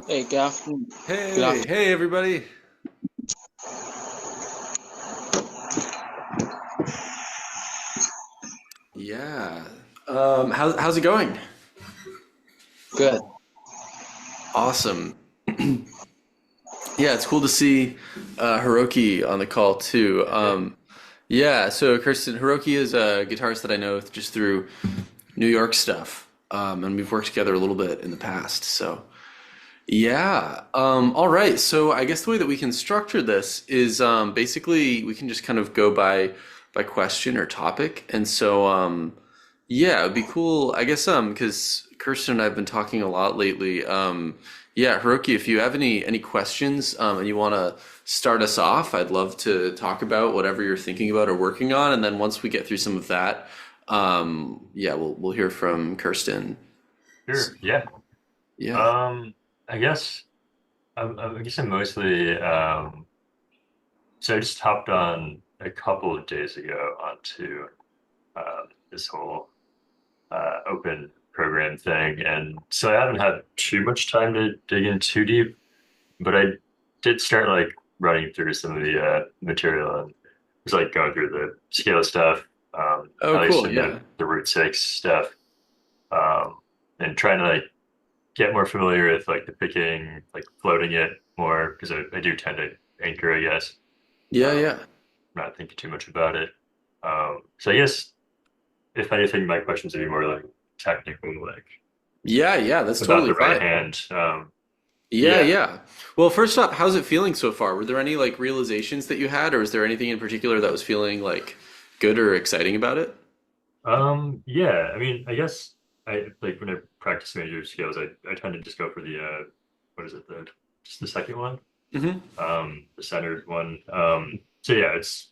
Hey, good afternoon. Good Hey, afternoon. hey everybody. Yeah. How's it going? Good. Awesome. Yeah, it's cool to see Hiroki on the call too. Yeah. Yeah, so Kirsten, Hiroki is a guitarist that I know just through New York stuff. And we've worked together a little bit in the past. So, yeah. All right. So I guess the way that we can structure this is basically we can just kind of go by question or topic. And so yeah, it'd be cool. I guess because Kirsten and I've been talking a lot lately. Yeah, Hiroki, if you have any questions and you want to start us off, I'd love to talk about whatever you're thinking about or working on. And then once we get through some of that, yeah, we'll hear from Kirsten. Sure. Yeah. Yeah. Um, I guess I'm mostly so I just hopped on a couple of days ago onto this whole open program thing, and so I haven't had too much time to dig in too deep, but I did start like running through some of the material and was like going through the scale stuff, Oh, at least cool. in Yeah. the Route 6 stuff, and trying to like get more familiar with like the picking, like floating it more because I do tend to anchor, I guess. Yeah, Um, yeah. not thinking too much about it. So I guess if anything, my questions would be more like technical, like Yeah, yeah, that's about totally the right fine. hand. Yeah, Yeah. yeah. Well, first up, how's it feeling so far? Were there any like realizations that you had, or is there anything in particular that was feeling like good or exciting about it? Yeah. I mean, I guess I like when I practice major scales, I tend to just go for the what is it, the just the second one, Hmm. the centered one. So yeah, it's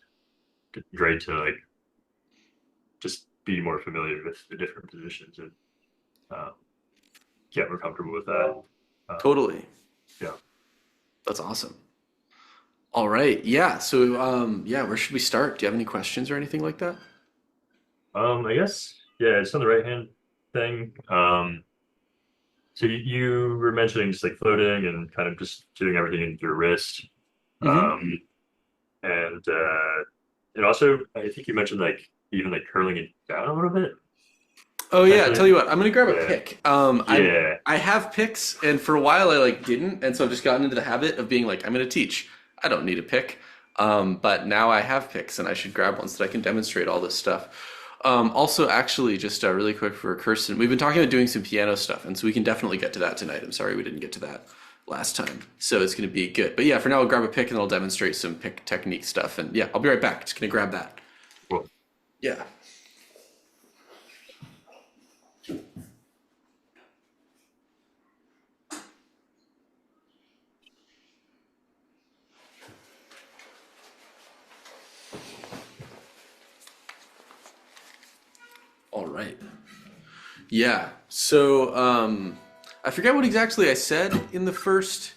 great to like just be more familiar with the different positions and um, get more comfortable with that. Um, Totally. yeah. That's awesome. All right. Yeah. So, yeah, where should we start? Do you have any questions or anything like that? I guess yeah, it's on the right hand thing. So you were mentioning just like floating and kind of just doing everything in your wrist. Hmm. Um, and also I think you mentioned like even like curling it down a little bit Oh yeah, tell potentially. you what, I'm gonna grab a Yeah. pick. Yeah. I have picks, and for a while I like didn't, and so I've just gotten into the habit of being like, I'm gonna teach. I don't need a pick. But now I have picks, and I should grab one so that I can demonstrate all this stuff. Also, actually, just really quick for Kirsten, we've been talking about doing some piano stuff, and so we can definitely get to that tonight. I'm sorry we didn't get to that last time, so it's gonna be good. But yeah, for now, I'll grab a pick and I'll demonstrate some pick technique stuff, and yeah, I'll be right back. Just gonna grab that. Cool. Yeah. All right. Yeah. So I forget what exactly I said in the first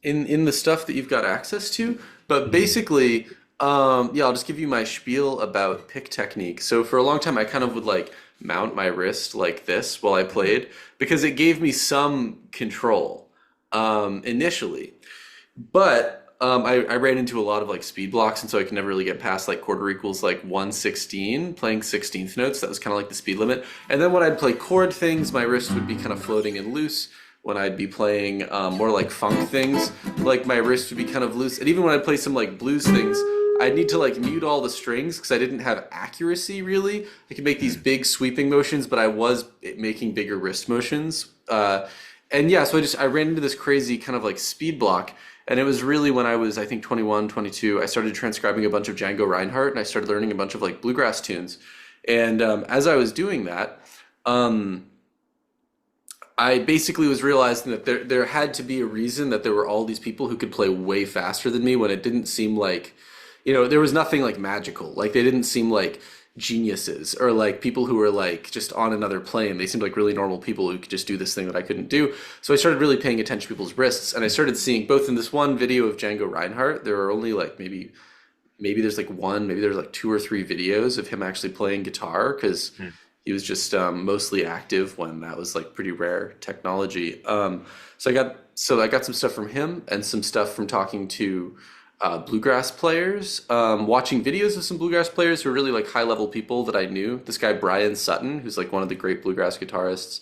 in the stuff that you've got access to, but Mhm. basically, yeah, I'll just give you my spiel about pick technique. So for a long time, I kind of would like mount my wrist like this while I Mhm. played because it gave me some control initially. But I ran into a lot of like speed blocks, and so I could never really get past like quarter equals like 116, playing 16th notes. That was kind of like the speed limit. And then when I'd play chord things, my wrist would be kind of floating and loose. When I'd be playing more like funk things, like my wrist would be kind of loose. And even when I'd play some like blues things, I'd need to like mute all the strings because I didn't have accuracy really. I could make these Mhm. big sweeping motions, but I was making bigger wrist motions. And yeah, so I ran into this crazy kind of like speed block. And it was really when I was, I think, 21, 22, I started transcribing a bunch of Django Reinhardt and I started learning a bunch of like bluegrass tunes. And as I was doing that, um, I basically was realizing that there had to be a reason that there were all these people who could play way faster than me when it didn't seem like, there was nothing like magical. Like they didn't seem like geniuses or like people who were like just on another plane. They seemed like really normal people who could just do this thing that I couldn't do. So I started really paying attention to people's wrists, and I started seeing both in this one video of Django Reinhardt, there are only like maybe there's like one, maybe there's like two or three videos of him actually playing guitar because Mhm. He was just mostly active when that was like pretty rare technology. So I got some stuff from him and some stuff from talking to bluegrass players, watching videos of some bluegrass players who are really like high level people that I knew. This guy Brian Sutton, who's like one of the great bluegrass guitarists,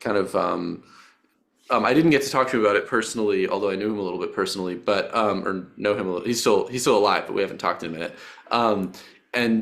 kind of. I didn't get to talk to him about it personally, although I knew him a little bit personally, but or know him a little. He's still alive, but we haven't talked in a minute. But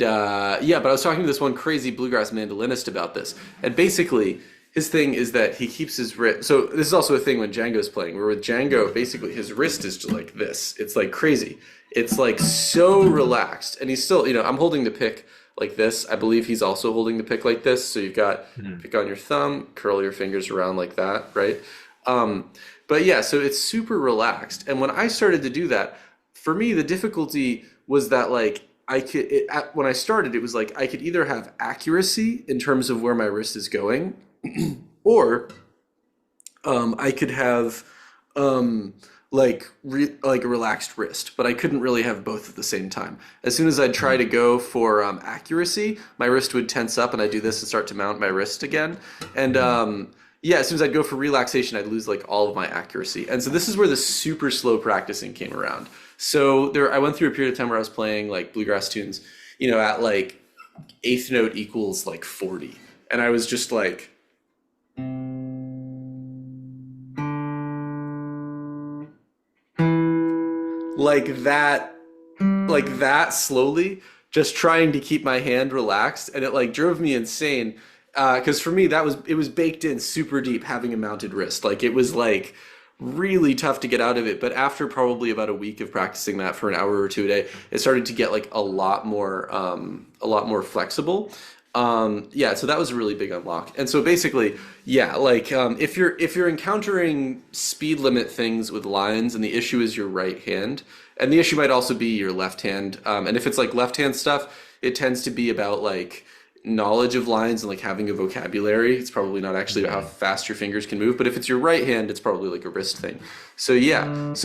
I was talking to this one crazy bluegrass mandolinist about this, and basically his thing is that he keeps his wrist. So this is also a thing when Django's playing, where with Django, basically his wrist is just like this. It's like crazy. It's like so relaxed, and he's still, I'm holding the pick like this. I believe he's also holding the pick like this. So you've got pick on your thumb, curl your fingers around like that, right? But yeah, so it's super relaxed. And when I started to do that, for me, the difficulty was that like when I started, it was like I could either have accuracy in terms of where my wrist is going, or I could have like a relaxed wrist, but I couldn't really have both at the same time. As soon as I'd try to go for accuracy, my wrist would tense up, and I'd do this and start to mount my wrist again. And as soon as I'd go for relaxation, I'd lose like all of my accuracy. And so this is where the super slow practicing came around. So I went through a period of time where I was playing like bluegrass tunes, at like eighth note equals like 40. And I was just like, that slowly, just trying to keep my hand relaxed. And it like drove me insane. Because for me, it was baked in super deep having a mounted wrist. Like it was like really tough to get out of it. But after probably about a week of practicing that for an hour or two a day, it started to get like a lot more flexible. So that was a really big unlock. And so basically, if you're encountering speed limit things with lines and the issue is your right hand, and the issue might also be your left hand. And if it's like left hand stuff, it tends to be about like knowledge of lines and like having a vocabulary. It's probably not actually about how fast your fingers can move, but if it's your right hand, it's probably like a wrist thing. So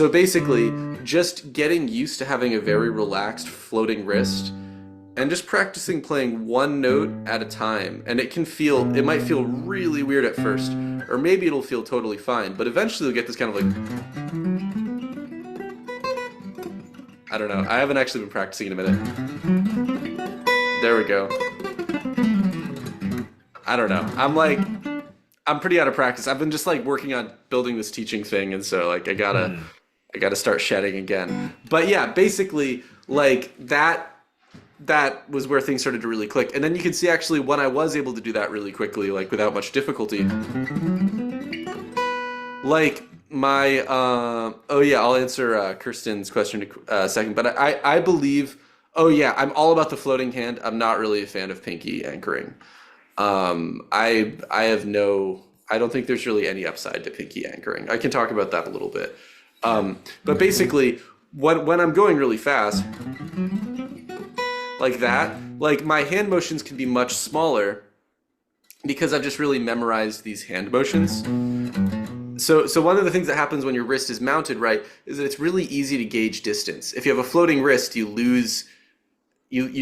basically just getting used to having a very relaxed floating wrist and just practicing playing one note at a time. And it might feel really weird at first, or maybe it'll feel totally fine, but eventually you'll get this kind of like, I don't know. I haven't actually been practicing in a minute. There we go. I don't know. I'm pretty out of practice. I've been just like working on building this teaching thing, and so like I gotta start shedding again. But yeah, basically like that was where things started to really click. And then you can see actually when I was able to do that really quickly, like without much difficulty, like my I'll answer Kirsten's question in a second, but I believe I'm all about the floating hand. I'm not really a fan of pinky anchoring. I don't think there's really any upside to pinky anchoring. I can talk about that a little bit. But basically when I'm going really fast like that, like my hand motions can be much smaller because I've just really memorized these hand motions. So one of the things that happens when your wrist is mounted right is that it's really easy to gauge distance. If you have a floating wrist, you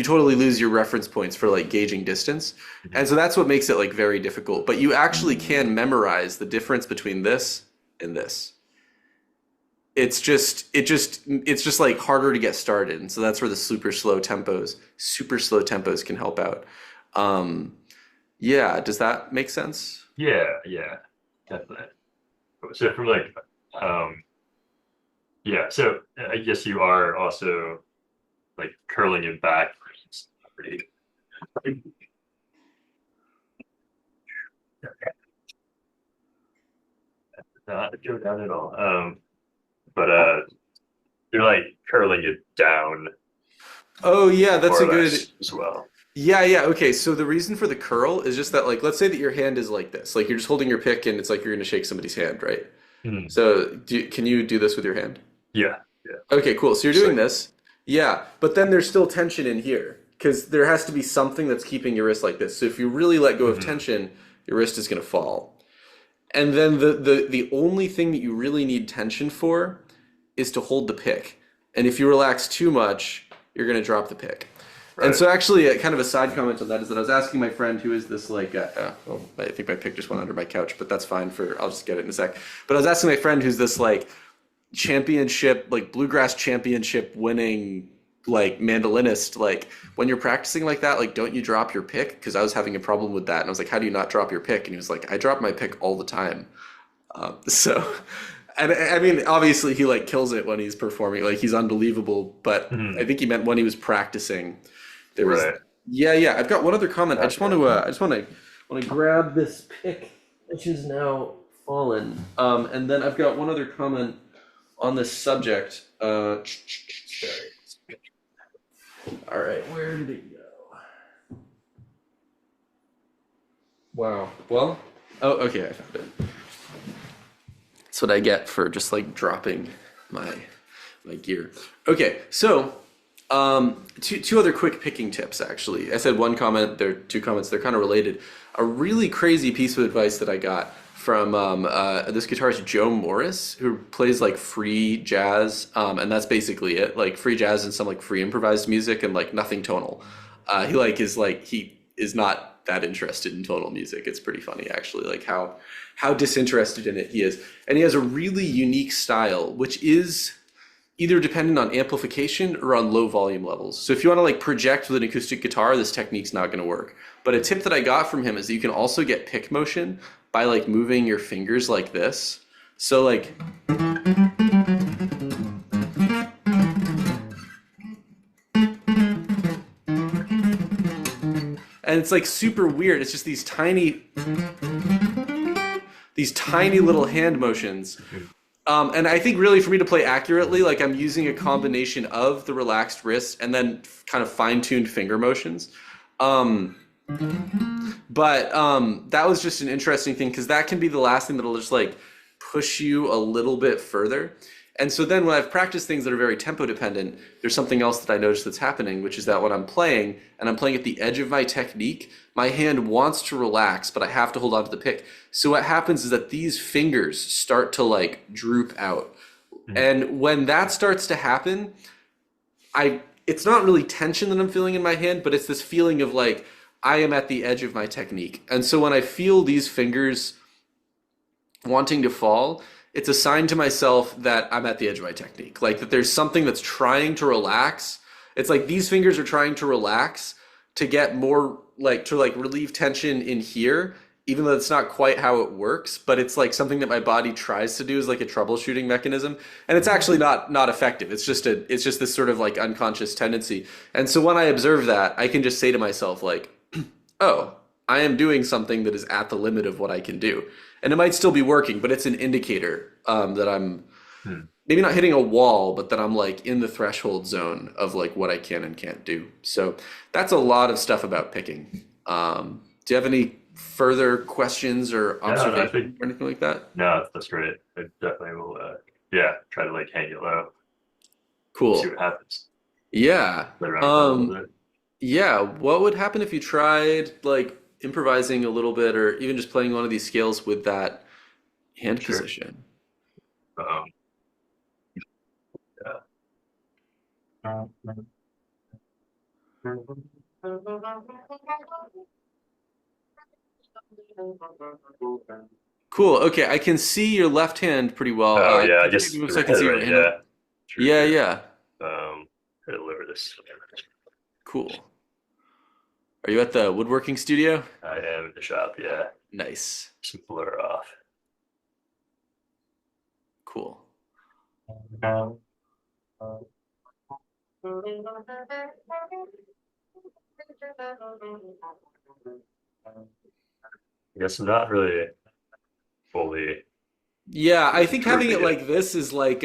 totally lose your reference points for like gauging distance. And so that's what makes it like very difficult. But you actually can memorize the difference between this and this. It's just like harder to get started. And so that's where the super slow tempos can help out. Does that make sense? Yeah, definitely. So from like, so I guess you are also like curling it back pretty. Not go down at all. But you're like curling it down. Oh yeah, that's a good as well. Yeah. Okay, so the reason for the curl is just that, like, let's say that your hand is like this, like you're just holding your pick, and it's like you're going to shake somebody's hand, right? So can you do this with your hand? Yeah. Okay, cool. So you're doing this. Yeah, but then there's still tension in here because there has to be something that's keeping your wrist like this. So if you really let go of tension, your wrist is going to fall. And then the only thing that you really need tension for is to hold the pick. And if you relax too much, you're going to drop the pick. And so actually, kind of a side comment on that is that I was asking my friend who is this like, well, I think my pick just went under my couch, but that's fine I'll just get it in a sec. But I was asking my friend who's this like championship, like bluegrass championship winning like mandolinist, like when you're practicing like that, like don't you drop your pick? Because I was having a problem with that. And I was like, how do you not drop your pick? And he was like, I drop my pick all the time. And I mean, obviously he like kills it when he's performing, like he's unbelievable. But I think he meant when he was practicing. There was, yeah. I've got one other comment. I just want to grab this pick, which is now fallen. And then I've got one other comment on this subject. All right, where did it go? Wow. Well, okay, I found it. That's what I get for just like dropping my gear. Okay, so two other quick picking tips actually. I said one comment, there are two comments, they're kind of related. A really crazy piece of advice that I got from this guitarist Joe Morris, who plays like free jazz, and that's basically it, like free jazz and some like free improvised music and like nothing tonal. He is not that interested in tonal music. It's pretty funny actually, like how disinterested in it he is. And he has a really unique style, which is either dependent on amplification or on low volume levels. So if you want to like project with an acoustic guitar, this technique's not going to work. But a tip that I got from him is that you can also get pick motion by like moving your fingers like this. So like, and it's like super weird. It's just these tiny little hand motions. And I think really for me to play accurately, like I'm using a combination of the relaxed wrist and then kind of fine-tuned finger motions. But that was just an interesting thing because that can be the last thing that'll just like push you a little bit further. And so then when I've practiced things that are very tempo dependent, there's something else that I noticed that's happening, which is that when I'm playing and I'm playing at the edge of my technique, my hand wants to relax, but I have to hold on to the pick. So what happens is that these fingers start to like droop out. And when that starts to happen, it's not really tension that I'm feeling in my hand, but it's this feeling of like, I am at the edge of my technique. And so when I feel these fingers wanting to fall, it's a sign to myself that I'm at the edge of my technique. Like that there's something that's trying to relax. It's like these fingers are trying to relax to get more, like to like relieve tension in here, even though it's not quite how it works, but it's like something that my body tries to do as like a troubleshooting mechanism. And it's actually not effective. It's just this sort of like unconscious tendency. And so when I observe that, I can just say to myself like, oh, I am doing something that is at the limit of what I can do. And it might still be working, but it's an indicator that I'm maybe not hitting a wall, but that I'm like in the threshold zone of like what I can and can't do. So that's a lot of stuff about picking. Do you have any further questions or observations or anything like that? No, that's great. I definitely will, try to like hang it low. Cool. See what happens. Yeah. Yeah. What would happen if you tried like improvising a little bit or even just playing one of these scales with that hand position? Cool. Okay, I can see your left hand pretty well. I guess so I can see your right hand. Yeah. Deliver this. Cool. Are you at the woodworking studio? I am in the shop, yeah. Nice. Some blur off. Cool. I guess I'm not really fully. Yeah, I think having it like this is like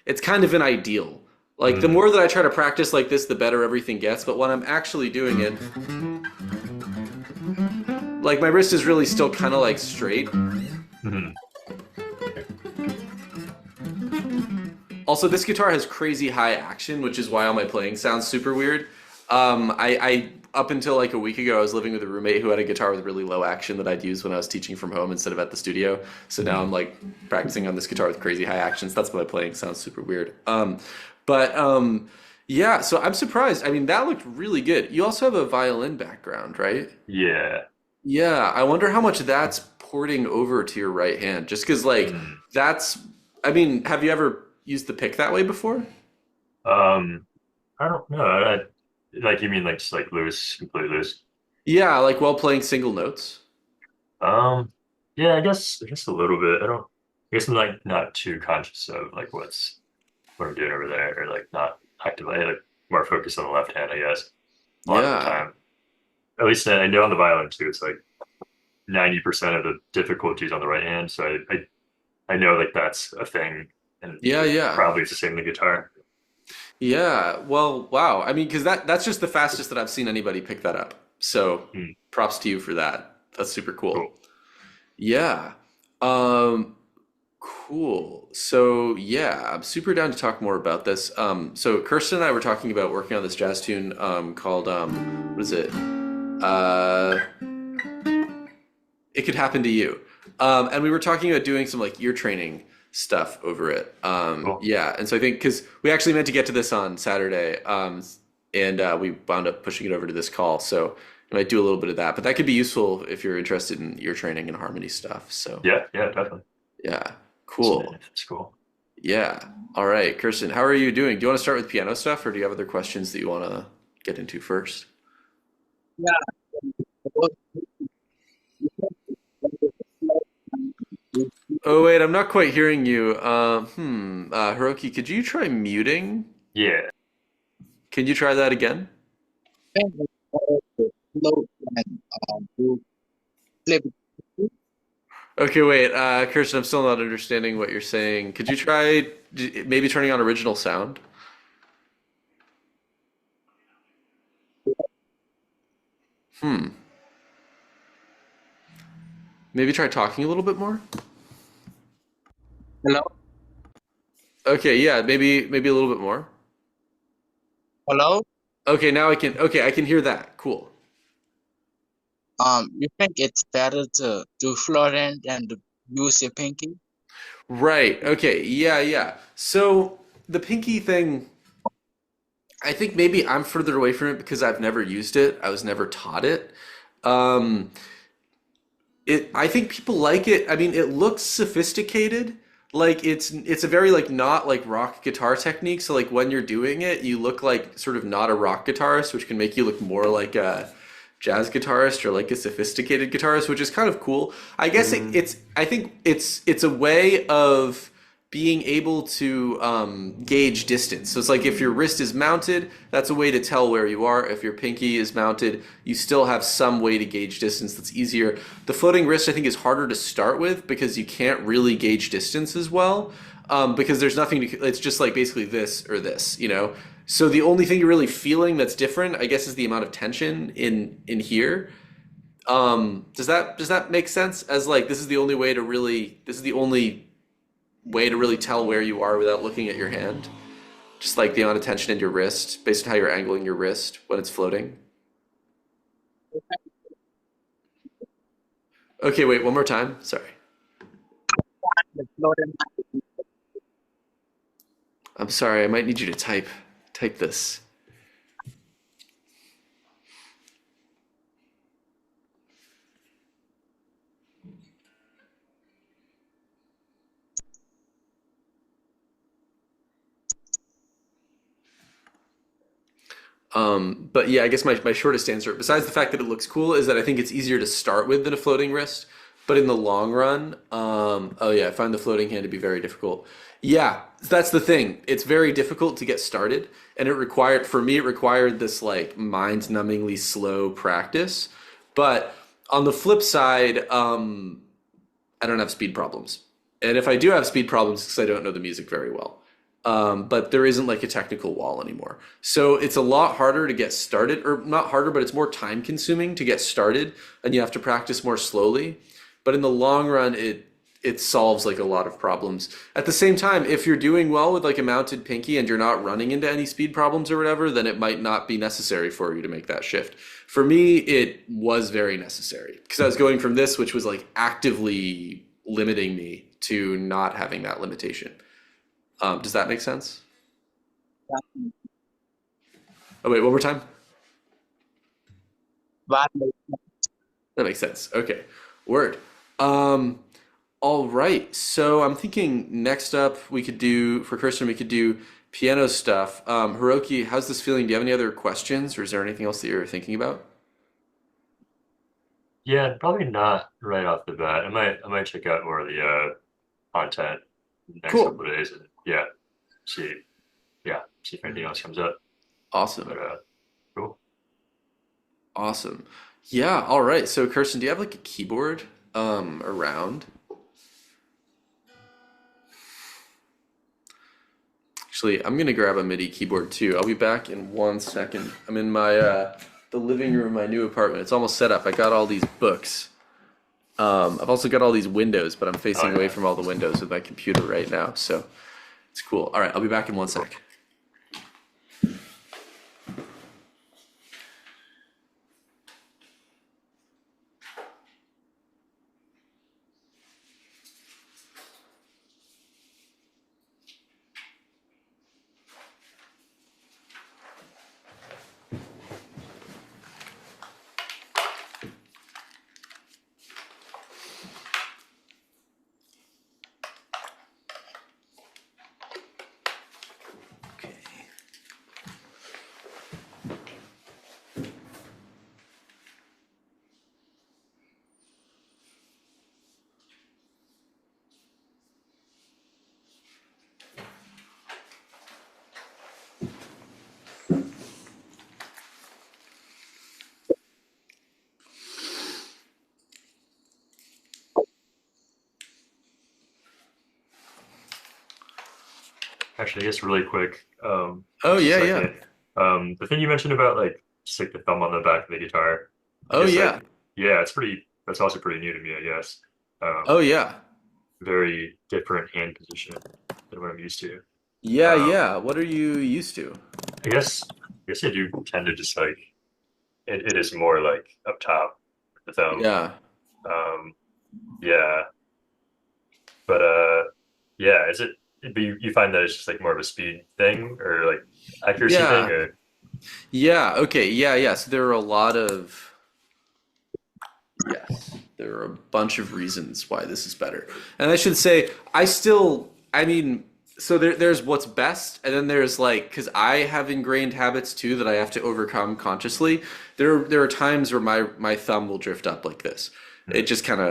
it's kind of an ideal. Like the more that I try to practice like this, the better everything gets. But when I'm actually doing it, like my wrist is really still kind of like straight. Also, this guitar has crazy high action, which is why all my playing sounds super weird. I up until like a week ago, I was living with a roommate who had a guitar with really low action that I'd use when I was teaching from home instead of at the studio. So now I'm like practicing on this guitar with crazy high actions. That's why my playing sounds super weird. But Yeah, so I'm surprised. I mean, that looked really good. You also have a violin background, right? Yeah. Yeah, I wonder how much that's porting over to your right hand. Just because, like, Mm. that's, I mean, have you ever used the pick that way before? Um, I don't know. Like you mean like just like loose, completely loose? Yeah, like while playing single notes. Um, yeah, I guess a little bit. I guess I'm like not too conscious of like what I'm doing over there, or like not actively like more focused on the left hand, I guess, a lot of the Yeah. time. At least I know on the violin too, it's like 90% of the difficulties on the right hand. So I know like that's a thing, and Yeah, yeah. probably it's the same in the guitar. Yeah. Well, wow. I mean, because that's just the fastest that I've seen anybody pick that up. So Hmm, props to you for that. That's super cool. cool. Yeah. Um, cool. So yeah, I'm super down to talk more about this. So Kirsten and I were talking about working on this jazz tune called what is it? Uh, It Could Happen to You. And we were talking about doing some like ear training stuff over it. Cool. Yeah, and so I think because we actually meant to get to this on Saturday, and we wound up pushing it over to this call, so I might do a little bit of that. But that could be useful if you're interested in ear training and harmony stuff. So Yeah, yeah, definitely. yeah, Submitting cool. if it's cool. Yeah. All right, Kirsten, how are you doing? Do you want to start with piano stuff, or do you have other questions that you want to get into first? Yeah. Oh wait, I'm not quite hearing you. Hiroki, could you try muting? Yeah. Can you try that again? Float and do flip. Okay, wait, Kirsten, I'm still not understanding what you're saying. Could you try maybe turning on original sound? Hmm. Maybe try talking a little bit more? Hello? Okay, yeah, maybe a little bit more. Hello? Okay, I can hear that. Cool. You think it's better to do float and use your pinky? Right. Okay. Yeah, yeah. So the pinky thing, I think maybe I'm further away from it because I've never used it. I was never taught it. Um, I think people like it. I mean, it looks sophisticated. Like it's a very like not like rock guitar technique. So like when you're doing it, you look like sort of not a rock guitarist, which can make you look more like a jazz guitarist or like a sophisticated guitarist, which is kind of cool. I guess Mm, I think it's a way of being able to gauge distance. So it's like if your wrist is mounted, that's a way to tell where you are. If your pinky is mounted, you still have some way to gauge distance that's easier. The floating wrist, I think, is harder to start with because you can't really gauge distance as well. Because there's nothing to, it's just like basically this or this, you know? So the only thing you're really feeling that's different, I guess, is the amount of tension in here. Does that make sense? As like this is the only way to really tell where you are without looking at your hand. Just like the amount of tension in your wrist, based on how you're angling your wrist when it's floating. Okay, wait, one more time. Sorry. The float and I'm sorry. I might need you to type this. But yeah, I guess my shortest answer, besides the fact that it looks cool, is that I think it's easier to start with than a floating wrist. But in the long run, oh yeah, I find the floating hand to be very difficult. Yeah, that's the thing. It's very difficult to get started, and for me, it required this like mind-numbingly slow practice. But on the flip side, I don't have speed problems. And if I do have speed problems, it's because I don't know the music very well. But there isn't like a technical wall anymore. So it's a lot harder to get started, or not harder, but it's more time consuming to get started, and you have to practice more slowly. But in the long run, it solves like a lot of problems. At the same time, if you're doing well with like a mounted pinky and you're not running into any speed problems or whatever, then it might not be necessary for you to make that shift. For me, it was very necessary because I was going from this, which was like actively limiting me, to not having that limitation. Does that make sense? that. Oh wait, one more time. One, That makes sense. Okay. Word. Um, all right. So I'm thinking next up we could do for Kirsten we could do piano stuff. Hiroki, how's this feeling? Do you have any other questions, or is there anything else that you're thinking about? Yeah, probably not right off the bat. I might check out more of the content in the next Cool. couple of days and yeah, see see if anything else comes up. Awesome. But cool. Awesome. Yeah, all right. So Kirsten, do you have like a keyboard around? Actually, I'm gonna grab a MIDI keyboard too. I'll be back in 1 second. I'm in my the living room of my new apartment. It's almost set up. I got all these books. I've also got all these windows, but I'm Oh facing away yeah. from all the windows with my computer right now, so it's cool. All right, I'll be back in 1 sec. Okay. Actually, I guess really quick, Oh just a yeah, yeah. second. The thing you mentioned about like stick the thumb on the back of the guitar, I Oh guess yeah. yeah, that's also pretty new to me, I guess. Oh Um, yeah. very different hand position than what I'm used to. Yeah, Um, yeah. What are you used to? I guess I do tend to just like it is more like up top with the thumb. Yeah. Um, yeah, but yeah, is it? But you find that it's just like more of a speed thing or like accuracy thing Yeah. or Yeah, okay. Yeah, yeah. So there are a lot of yes, there are a bunch of reasons why this is better. And I should say, I mean, so there's what's best, and then there's like, because I have ingrained habits too that I have to overcome consciously. There are times where my thumb will drift up like this. hmm, It just kind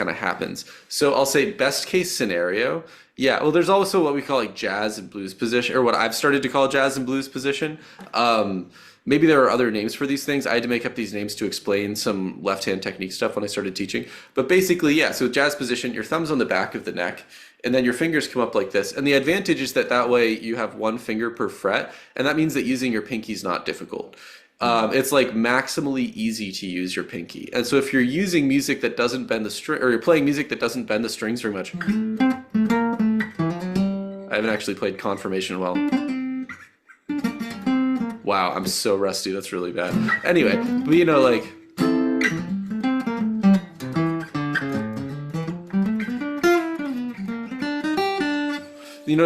of happens. So I'll say best case scenario. Yeah, well, there's also what we call like jazz and blues position, or what I've started to call jazz and blues position. Um, Maybe there are other names for these things. I had to make up these names to explain some left hand technique stuff when I started teaching. But basically, yeah, so jazz position, your thumb's on the back of the neck, and then your fingers come up like this. And the advantage is that that way you have one finger per fret, and that means that using your pinky is not difficult. hmm. It's like maximally easy to use your pinky. And so if you're using music that doesn't bend the string, or you're playing music that doesn't bend the strings very much, I haven't actually played confirmation well. Wow, I'm so rusty. That's really bad. Anyway, but you know, like,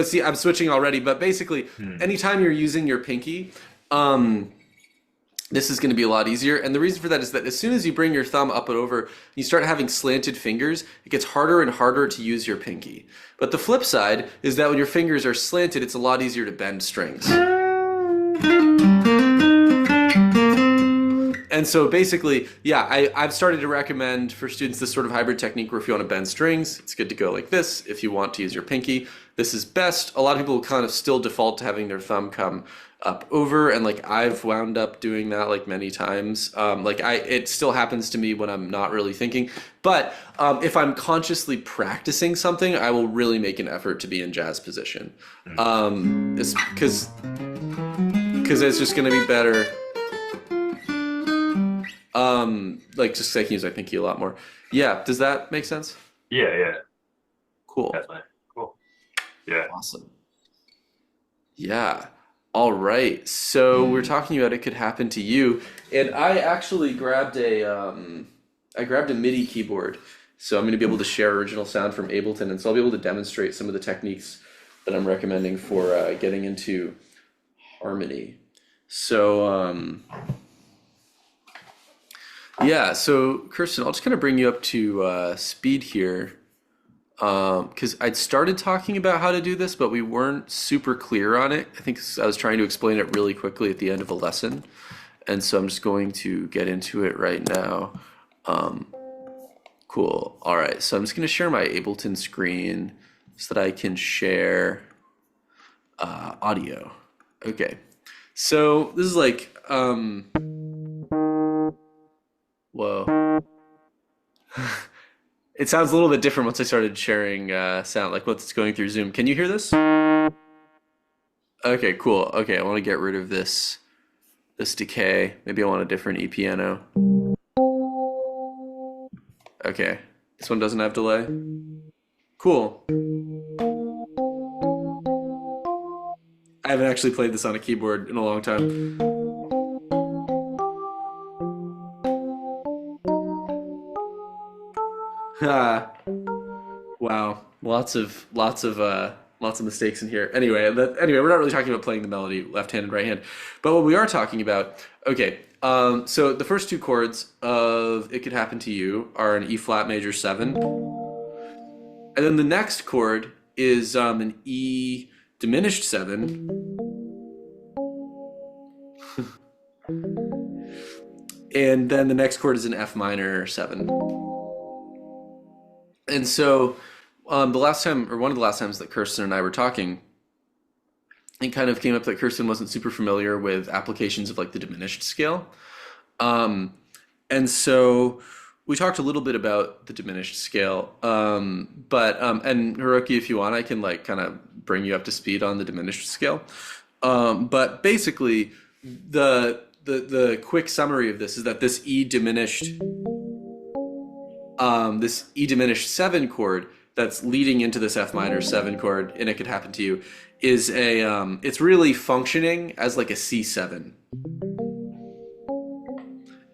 see, I'm switching already, but basically, Hmm. anytime you're using your pinky, um, this is going to be a lot easier. And the reason for that is that as soon as you bring your thumb up and over, you start having slanted fingers, it gets harder and harder to use your pinky. But the flip side is that when your fingers are slanted, it's a lot easier to bend strings. And so basically, yeah, I've started to recommend for students this sort of hybrid technique where if you want to bend strings, it's good to go like this. If you want to use your pinky, this is best. A lot of people kind of still default to having their thumb come up over, and like I've wound up doing that like many times. It still happens to me when I'm not really thinking. But if I'm consciously practicing something, I will really make an effort to be in jazz position. Hmm. It's because it's just going to be better. Like just so I can use my pinky a lot more. Yeah, does that make sense? Yeah, yeah, Cool. definitely. Cool. Yeah. Awesome. Yeah. All right. So we're talking about it could happen to you, and I actually grabbed a MIDI keyboard. So I'm going to be able to share original sound from Ableton, and so I'll be able to demonstrate some of the techniques that I'm recommending for getting into harmony. So, yeah, so Kirsten, I'll just kind of bring you up to speed here. Because I'd started talking about how to do this, but we weren't super clear on it. I think I was trying to explain it really quickly at the end of a lesson. And so I'm just going to get into it right now. Cool. All right. So I'm just going to share my Ableton screen so that I can share audio. Okay. So this is like, whoa. It sounds a little bit different once I started sharing sound, like what's going through Zoom. Can you hear this? Okay, cool. Okay, I want to get rid of this decay. Maybe I want a different E piano. Okay, this one doesn't have delay. Cool. I haven't actually played this on a keyboard in a long time. Ah, wow, lots of mistakes in here. Anyway, we're not really talking about playing the melody left hand and right hand, but what we are talking about. Okay, so the first two chords of "It Could Happen to You" are an E flat major 7, and then the next chord is an E diminished 7, and then the next chord is an F minor 7. And so, the last time, or one of the last times that Kirsten and I were talking, it kind of came up that Kirsten wasn't super familiar with applications of like the diminished scale. Um, and so we talked a little bit about the diminished scale. And Hiroki, if you want, I can like kind of bring you up to speed on the diminished scale. But basically, the quick summary of this is that this E diminished 7 chord that's leading into this F minor 7 chord, and "It Could Happen to You," is it's really functioning as like a C7.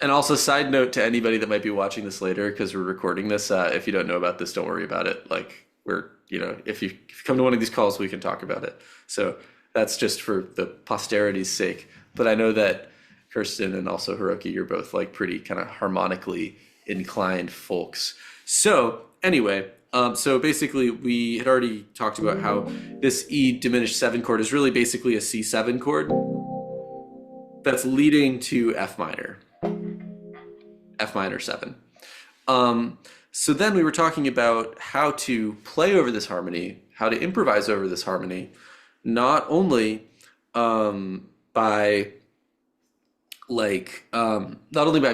And also, side note to anybody that might be watching this later, because we're recording this, if you don't know about this, don't worry about it. Like, if you come to one of these calls, we can talk about it. So that's just for the posterity's sake. But I know that Kirsten and also Hiroki, you're both like pretty kind of harmonically inclined folks. So anyway, so basically we had already talked about how this E diminished 7 chord is really basically a C7 chord that's leading to F minor 7. So then we were talking about how to play over this harmony, how to improvise over this harmony, not only by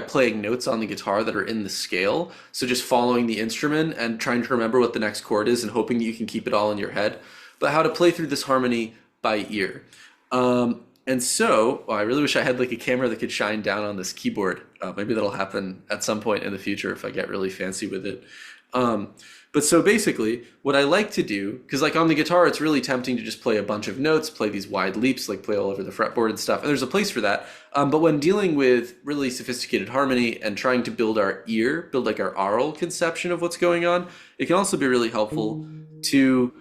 playing notes on the guitar that are in the scale, so just following the instrument and trying to remember what the next chord is and hoping that you can keep it all in your head, but how to play through this harmony by ear. And so, I really wish I had like a camera that could shine down on this keyboard. Maybe that'll happen at some point in the future if I get really fancy with it. But so basically, what I like to do, because like on the guitar, it's really tempting to just play a bunch of notes, play these wide leaps, like play all over the fretboard and stuff. And there's a place for that. But when dealing with really sophisticated harmony and trying to build like our aural conception of what's going on, it can also be really helpful to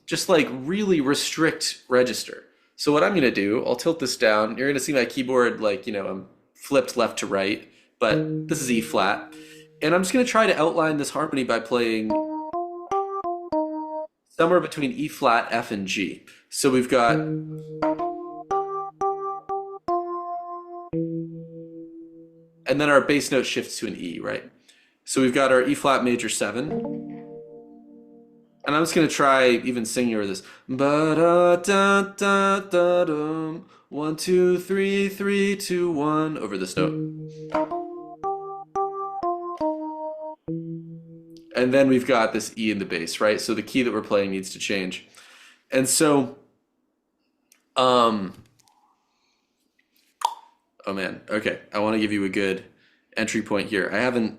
just like really restrict register. So what I'm going to do, I'll tilt this down. You're going to see my keyboard like, I'm flipped left to right, but this is E flat. And I'm just going to try to outline this harmony by playing somewhere between E flat, F, and G. So we've got, and then our bass note shifts to an E, right? So we've got our E flat major 7. And I'm just going to try even singing over this. Ba-da-da-da-da-dum. 1, 2, 3, 3, 2, 1 over this note. And then we've got this E in the bass, right? So the key that we're playing needs to change. And so, oh man, okay. I want to give you a good entry point here. I haven't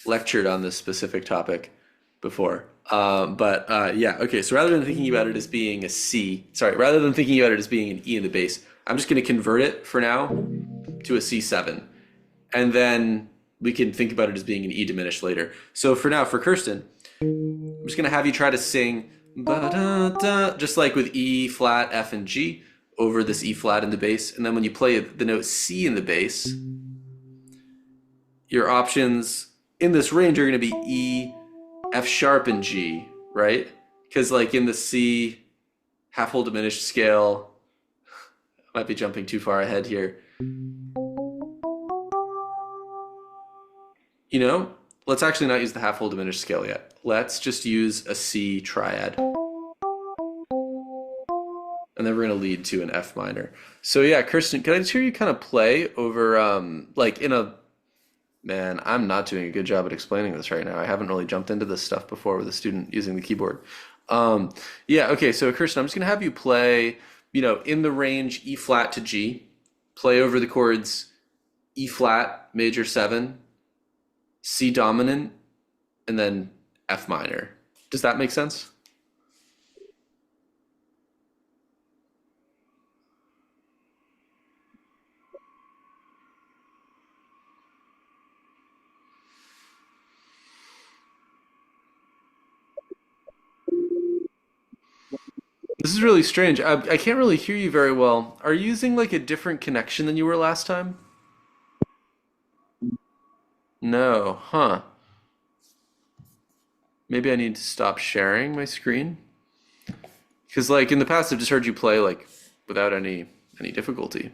lectured on this specific topic before. Yeah, okay. So rather than thinking about it as being rather than thinking about it as being an E in the bass, I'm just going to convert it for now to a C7. And then we can think about it as being an E diminished later. So for now, for Kirsten, I'm just going to have you try to sing ba-da-da, just like with E flat, F, and G over this E flat in the bass, and then when you play the note C in the bass, your options in this range are going to be E, F sharp, and G, right? Because like in the C half whole diminished scale, I might be jumping too far ahead here. You know, let's actually not use the half whole diminished scale yet. Let's just use a C triad. And then we're going to lead to an F minor. So yeah, Kirsten, can I just hear you kind of play over, like in a, man, I'm not doing a good job at explaining this right now. I haven't really jumped into this stuff before with a student using the keyboard. Yeah, okay, so Kirsten, I'm just going to have you play, in the range E flat to G, play over the chords E flat, major 7, C dominant, and then F minor. Does that make sense? This is really strange. I can't really hear you very well. Are you using like a different connection than you were last time? No, huh? Maybe I need to stop sharing my screen. Because like in the past, I've just heard you play like without any difficulty.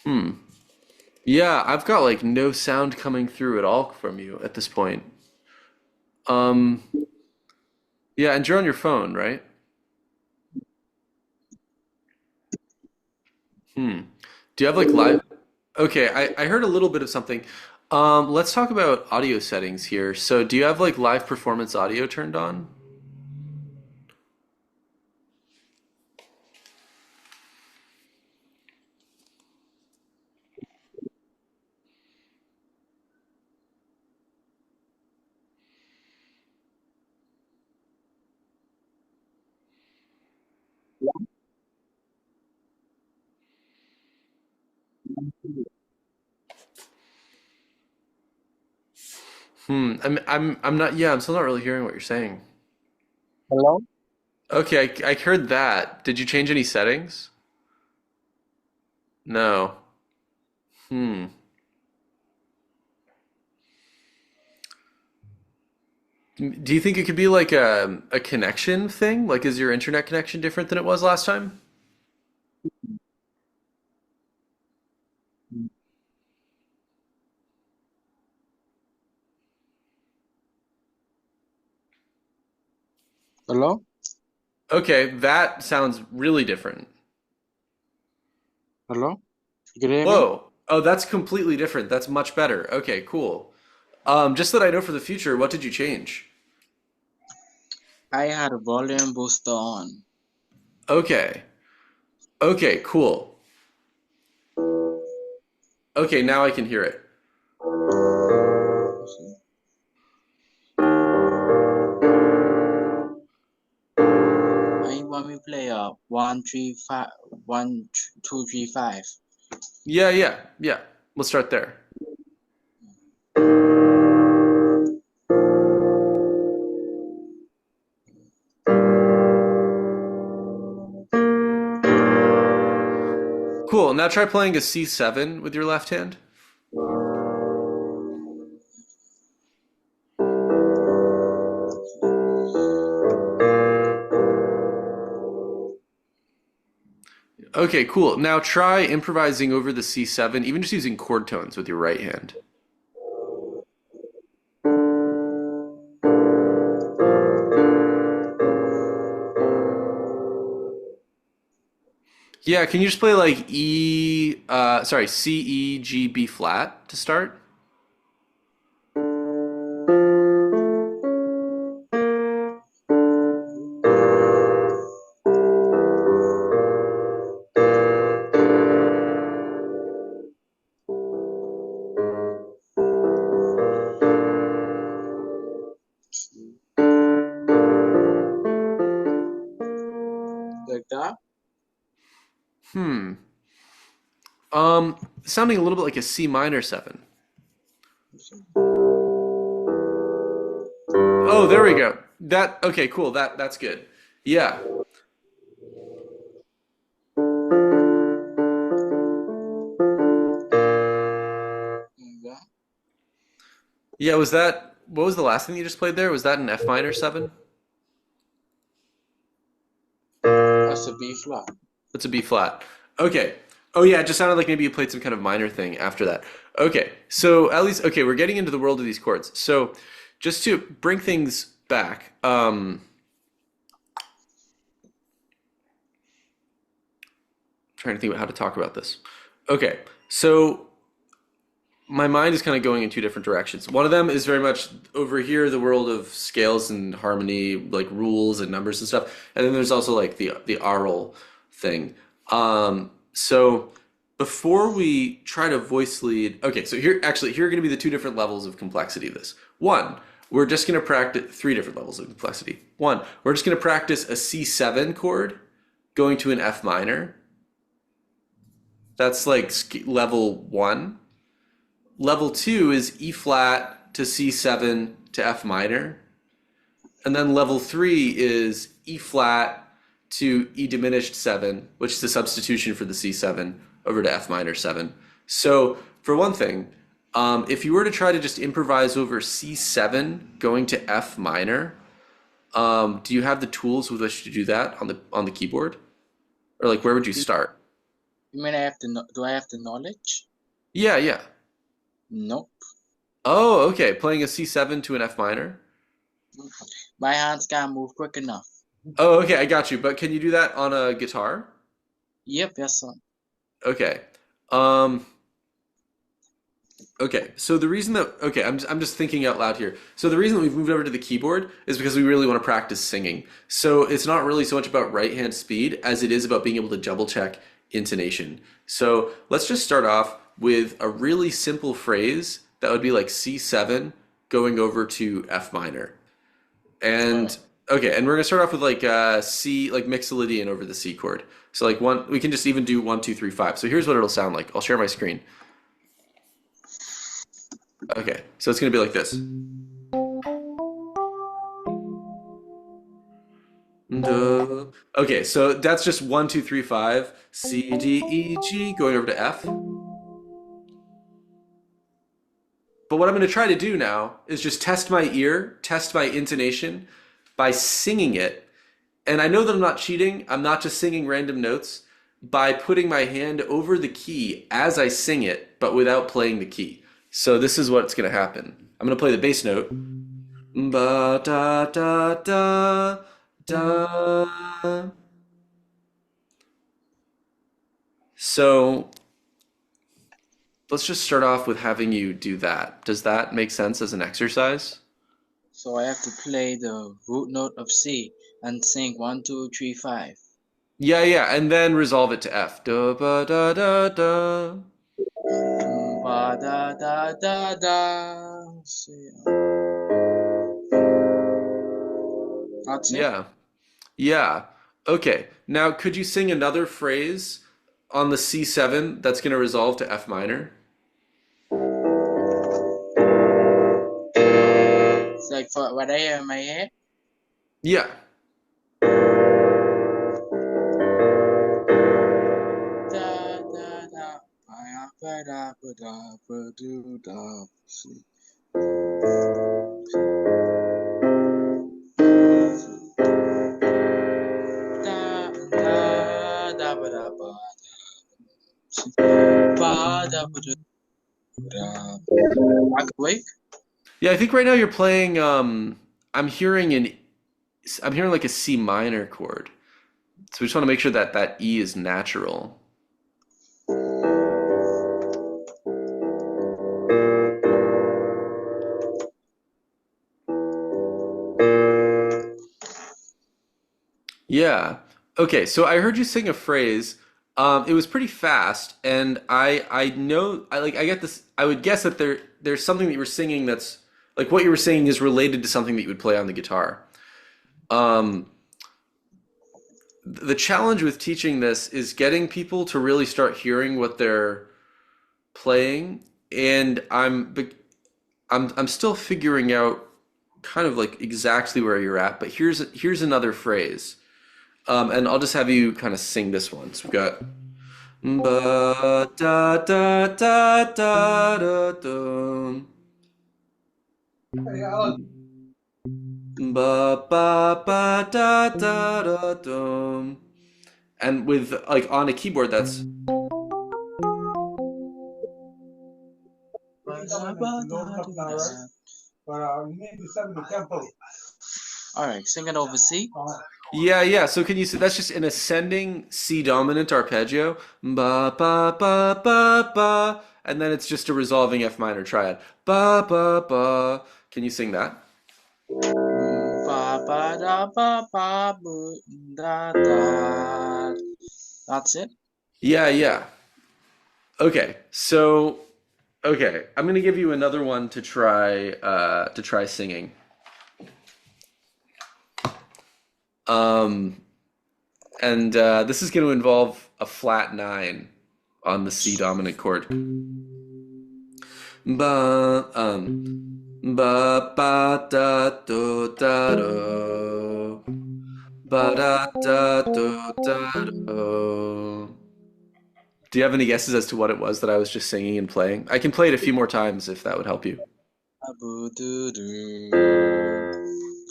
Hmm. Yeah, I've got like no sound coming through at all from you at this point. Um, yeah, and you're on your phone, right? Hmm. Do you have like live? Okay, I heard a little bit of something. Let's talk about audio settings here. So, do you have like live performance audio turned on? I'm not. Yeah, I'm still not really hearing what you're saying. Hello? Okay, I heard that. Did you change any settings? No. Hmm. Do you think it could be like a connection thing? Like, is your internet connection different than it was last time? Hello? Okay, that sounds really different. Hello? You can hear me? Whoa. Oh, that's completely different. That's much better. Okay, cool. Just that I know for the future, what did you change? I had a volume booster on. Okay. Okay, cool. Okay, now I can hear it. I want me play 1 3 5 1 2 3 5. Yeah, yeah, yeah. Let's start there. Cool. Now try playing a C7 with your left hand. Okay, cool. Now try improvising over the C7, even just using chord tones with your right hand. Yeah, can you just play like C, E, G, B flat to start? Like that? Hmm. Sounding a little bit like a C minor 7. Oh, there we go. That okay, cool. That's good. Yeah. Yeah. Yeah, was that what was the last thing you just played there? Was that an F minor 7? That's a B flat. That's a B flat. Okay. Oh yeah, it just sounded like maybe you played some kind of minor thing after that. Okay. So at least okay, we're getting into the world of these chords. So just to bring things back, trying to think about how to talk about this. Okay. So my mind is kind of going in two different directions. One of them is very much over here, the world of scales and harmony, like rules and numbers and stuff. And then there's also like the aural thing. So before we try to voice lead, okay, so here are going to be the two different levels of complexity of this. One, we're just going to practice three different levels of complexity. One, we're just going to practice a C7 chord going to an F minor. That's like level 1. Level 2 is E flat to C7 to F minor. And then level 3 is E flat to E diminished 7, which is the substitution for the C7 over to F minor 7. So for one thing, if you were to try to just improvise over C7 going to F minor, do you have the tools with which to do that on the keyboard? Or like where would you start? You mean do I have the knowledge? Yeah, yeah. Nope. Oh, okay. Playing a C7 to an F minor? My hands can't move quick enough. Oh, okay, I got you. But can you do that on a guitar? Yep, yes, sir. Okay. Um, okay. So the reason that I'm just thinking out loud here. So the reason that we've moved over to the keyboard is because we really want to practice singing. So it's not really so much about right hand speed as it is about being able to double check intonation. So let's just start off with a really simple phrase that would be like C7 going over to F minor. And okay, and we're gonna start off with like C, like Mixolydian over the C chord. So like we can just even do 1, 2, 3, 5. So here's what it'll sound like. I'll share my screen. Okay, so it's gonna be like this. Duh. Okay, so that's just 1, 2, 3, 5, C, D, E, G, going over to F. But what I'm going to try to do now is just test my ear, test my intonation by singing it. And I know that I'm not cheating. I'm not just singing random notes by putting my hand over the key as I sing it, but without playing the key. So this is what's going to happen. I'm going to play the bass note. Ba da da da da. So let's just start off with having you do that. Does that make sense as an exercise? So I have to play the root note of C and sing 1, 2, 3, 5. Yeah, yeah, and then resolve it to F. Da ba da da da. Ba da da da da. C. That's it. Yeah, yeah. Okay. Now, could you sing another phrase on the C7 that's going to resolve to F minor? It's like for what I hear in my head. Yeah. Da da da. Ba da ba da ba do da. C. Da da da ba da ba. Ba da ba da. Back awake. Yeah, I think right now you're playing I'm hearing like a C minor chord. So we just want to make sure that that E is natural. Yeah. Okay, so I heard you sing a phrase. It was pretty fast, and I know I get this. I would guess that there's something that you were singing that's like what you were singing is related to something that you would play on the guitar. Um, the challenge with teaching this is getting people to really start hearing what they're playing, and I'm still figuring out kind of like exactly where you're at, but here's another phrase. And I'll just have you kind of sing this one. So we've got ba da da da da da dum. Ba ba ba da da da dum. And with like on a keyboard that's All right, sing it over C. yeah, yeah. So can you see that's just an ascending C dominant arpeggio. Ba ba ba ba ba. And then it's just a resolving F minor triad. Ba ba ba. Can you sing that? Ba ba da ba ba da da. That's it. Yeah, yeah. Okay. So okay, I'm gonna give you another one to try singing. Um and this is gonna involve a flat nine on the C dominant chord. Ba ba ba da do da do ba da da do da do. Do you have any guesses as to what it was that I was just singing and playing? I can play it a few more times if that would help you.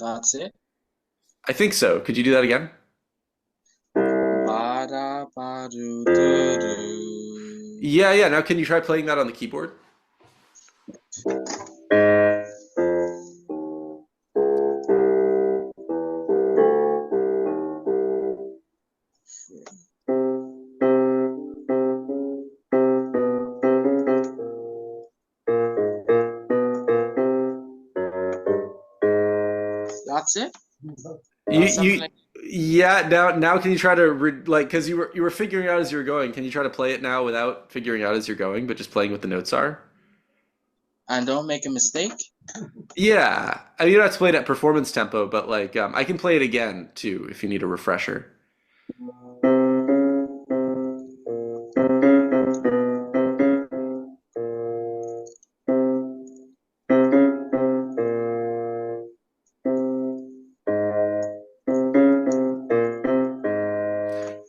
That's it. I think so. Could you do that again? Ba da ba do do do. Yeah, yeah. Now can you try playing that on the keyboard? That's it. You Something like yeah. Now can you try to like because you were figuring out as you were going. Can you try to play it now without figuring out as you're going, but just playing what the notes are? and don't make a mistake. Yeah, I mean you don't have to play it at performance tempo, but like I can play it again too if you need a refresher.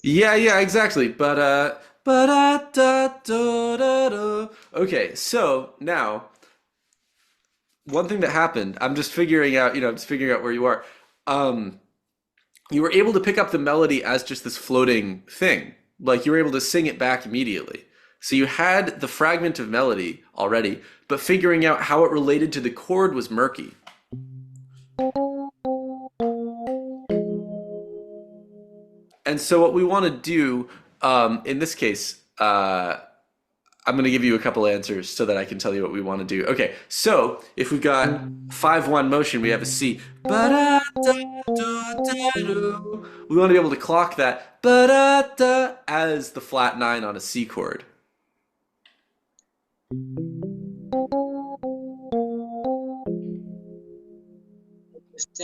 Yeah, yeah, exactly. But da da da da. Okay, so now one thing that happened, I'm just figuring out, I'm just figuring out where you are. Um, you were able to pick up the melody as just this floating thing. Like you were able to sing it back immediately. So you had the fragment of melody already, but figuring out how it related to the chord was murky. And so what we want to do in this case, I'm going to give you a couple answers so that I can tell you what we want to do. Okay, so if we've got 5-1 motion, we have a C. Ba-da-da-da-da-do. We want to be able to clock that ba-da-da as the flat 9 on a C chord.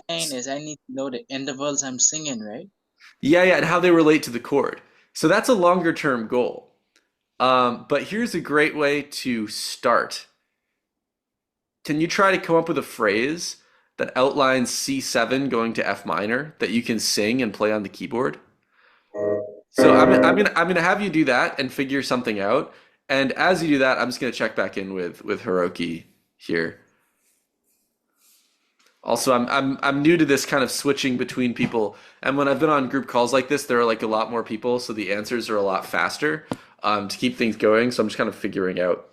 Saying is I need to know the intervals I'm singing, right? Yeah, yeah, and how they relate to the chord. So that's a longer term goal. But here's a great way to start. Can you try to come up with a phrase that outlines C7 going to F minor that you can sing and play on the keyboard? So I'm gonna have you do that and figure something out. And as you do that, I'm just gonna check back in with Hiroki here. Also, I'm new to this kind of switching between people, and when I've been on group calls like this, there are like a lot more people, so the answers are a lot faster to keep things going. So I'm just kind of figuring out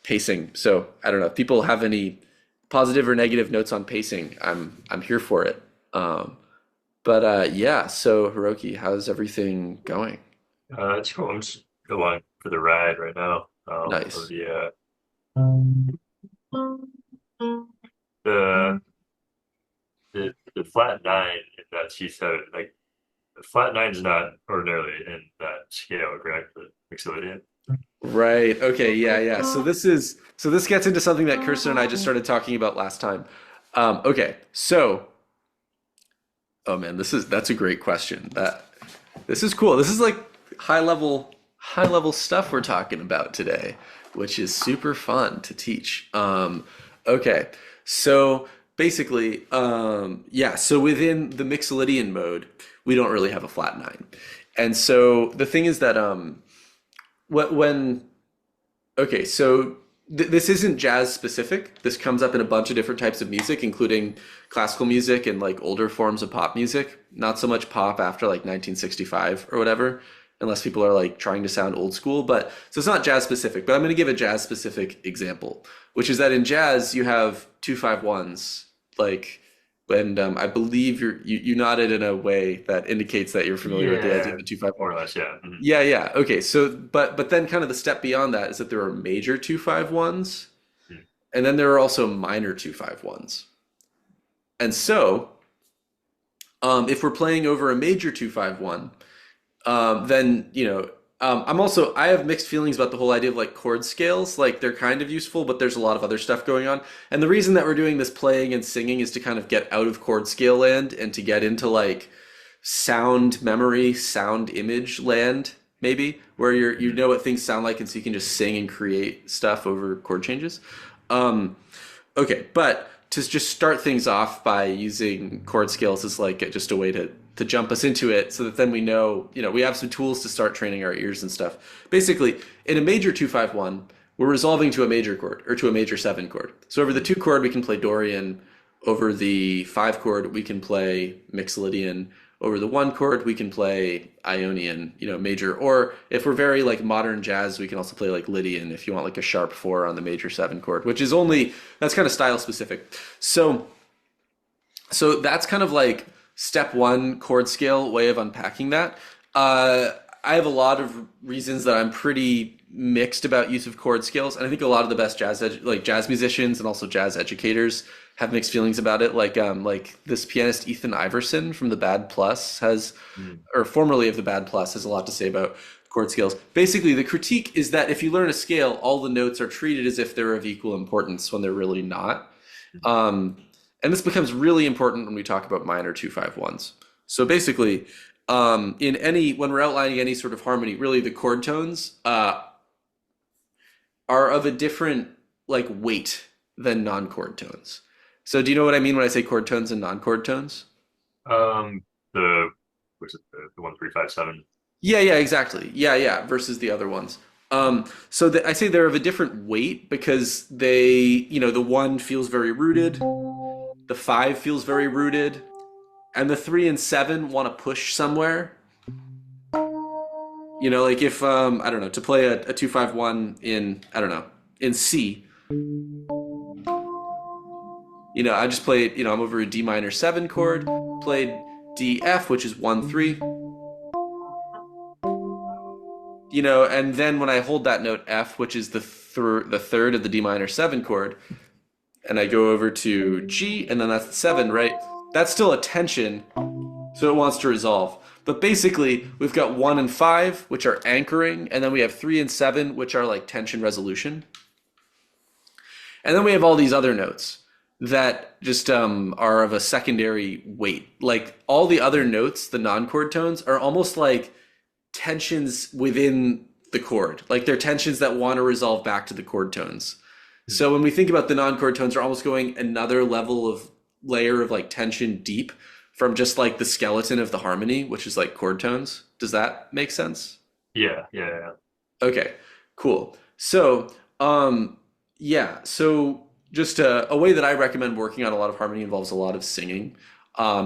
pacing. So I don't know if people have any positive or negative notes on pacing. I'm here for it. But yeah. So Hiroki, how's everything going? It's cool. I'm just along for the ride right now. Of Nice. The the flat nine in that C7, like the flat nine's not ordinarily in that scale, correct? The Mixolydian. Right. Okay. Yeah. Yeah. So this gets into something that Kirsten and I just started talking about last time. Okay. So, oh man, that's a great question. This is cool. This is like high level stuff we're talking about today, which is super fun to teach. Okay. So basically, yeah, so within the Mixolydian mode, we don't really have a flat nine. And so the thing is that when okay, so this isn't jazz specific. This comes up in a bunch of different types of music, including classical music and like older forms of pop music. Not so much pop after like 1965 or whatever, unless people are like trying to sound old school. But so it's not jazz specific, but I'm going to give a jazz specific example, which is that in jazz you have 2-5-1s, like, and I believe you nodded in a way that indicates that you're familiar with the idea Yeah, of the 2-5-1. more or less, yeah. Yeah, yeah. Okay. So, but then kind of the step beyond that is that there are major 2-5-1s, Mhm. and then there are also minor 2-5-1s. And so, if we're playing over a major 2-5-1, then I have mixed feelings about the whole idea of like chord scales. Like they're kind of useful, but there's a lot of other stuff going on. And the reason that we're doing this playing and singing is to kind of get out of chord scale land and to get into like sound memory, sound image land, maybe, where you know what things sound like, and so you can just sing and create stuff over chord changes. Um, okay, but to just start things off by using chord scales is like just a way to jump us into it, so that then we know, we have some tools to start training our ears and stuff. Basically, in a major 2-5-1, we're resolving to a major chord or to a major 7 chord. So over the 2 chord, we can play Dorian. Over the 5 chord, we can play Mixolydian. Over the 1 chord, we can play Ionian, major. Or if we're very like modern jazz, we can also play like Lydian if you want like a sharp 4 on the major 7 chord, which is that's kind of style specific. So that's kind of like step 1 chord scale way of unpacking that. I have a lot of reasons that I'm pretty mixed about use of chord scales, and I think a lot of the best jazz musicians and also jazz educators have mixed feelings about it. Like this pianist Ethan Iverson from the Bad Plus or formerly of the Bad Plus, has a lot to say about chord scales. Basically, the critique is that if you learn a scale, all the notes are treated as if they're of equal importance when they're really not. And this becomes really important when we talk about minor 2-5-1s. So basically, when we're outlining any sort of harmony, really the chord tones are of a different like weight than non-chord tones. So do you know what I mean when I say chord tones and non-chord tones? Um, the was it the 1-3-5-7? Yeah, yeah, exactly. Yeah, yeah, versus the other ones. I say they're of a different weight because the 1 feels very rooted, the 5 feels very rooted, and the 3 and 7 want to push somewhere. Like if I don't know, to play a 2-5-1 in, I don't know, in C, I just played, I'm over a D minor 7 chord, played D F, which is 1-3. And then when I hold that note F, which is the third of the D minor 7 chord, and I go over to G, and then that's the 7, right? That's still a tension, so it wants to resolve. But basically, we've got 1 and 5, which are anchoring, and then we have 3 and 7, which are like tension resolution. And then we have all these other notes that just are of a secondary weight. Like all the other notes, the non-chord tones, are almost like tensions within the chord. Like they're tensions that want to resolve back to the chord tones. So when we think about the non-chord tones, are almost going another layer of like tension deep from just like the skeleton of the harmony, which is like chord tones. Does that make sense? Yeah. Okay, cool. So, yeah, so just a way that I recommend working on a lot of harmony involves a lot of singing.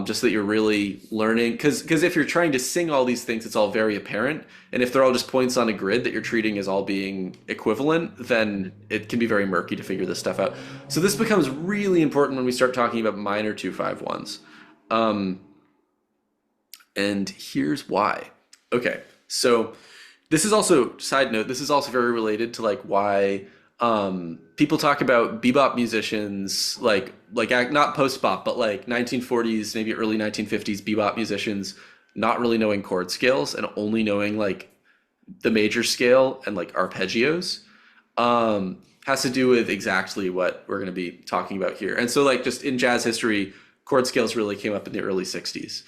Just that you're really learning, because if you're trying to sing all these things, it's all very apparent. And if they're all just points on a grid that you're treating as all being equivalent, then it can be very murky to figure this stuff out. So this becomes really important when we start talking about minor 2-5-1s. And here's why. Okay, so this is also, side note, this is also very related to like why people talk about bebop musicians, like not post-bop, but like 1940s, maybe early 1950s bebop musicians not really knowing chord scales and only knowing like the major scale and like arpeggios. Has to do with exactly what we're going to be talking about here. And so like just in jazz history, chord scales really came up in the early 60s.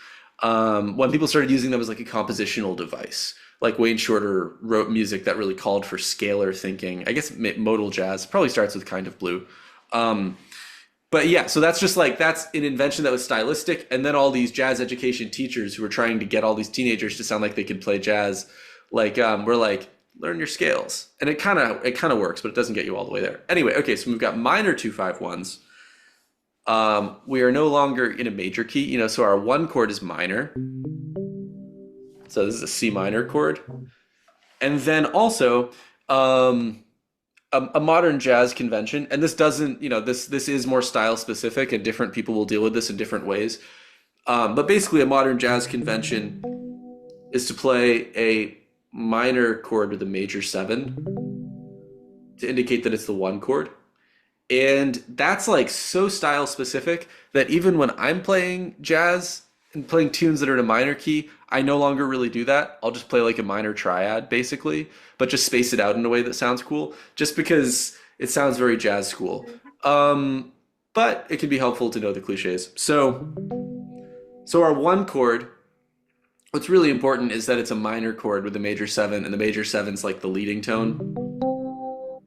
When people started using them as like a compositional device. Like Wayne Shorter wrote music that really called for scalar thinking. I guess modal jazz probably starts with Kind of Blue. But yeah, so that's just like that's an invention that was stylistic, and then all these jazz education teachers who were trying to get all these teenagers to sound like they could play jazz, like we're like learn your scales, and it kind of works, but it doesn't get you all the way there. Anyway, okay, so we've got minor 2-5-1s. We are no longer in a major key, so our one chord is minor. So this is a C minor chord. And then also a modern jazz convention, and this doesn't, this is more style specific, and different people will deal with this in different ways. But basically, a modern jazz convention is to play a minor chord with a major 7 to indicate that it's the one chord. And that's like so style specific that even when I'm playing jazz and playing tunes that are in a minor key, I no longer really do that. I'll just play like a minor triad basically, but just space it out in a way that sounds cool, just because it sounds very jazz school. But it can be helpful to know the cliches. So our one chord, what's really important is that it's a minor chord with a major 7, and the major 7's like the leading tone.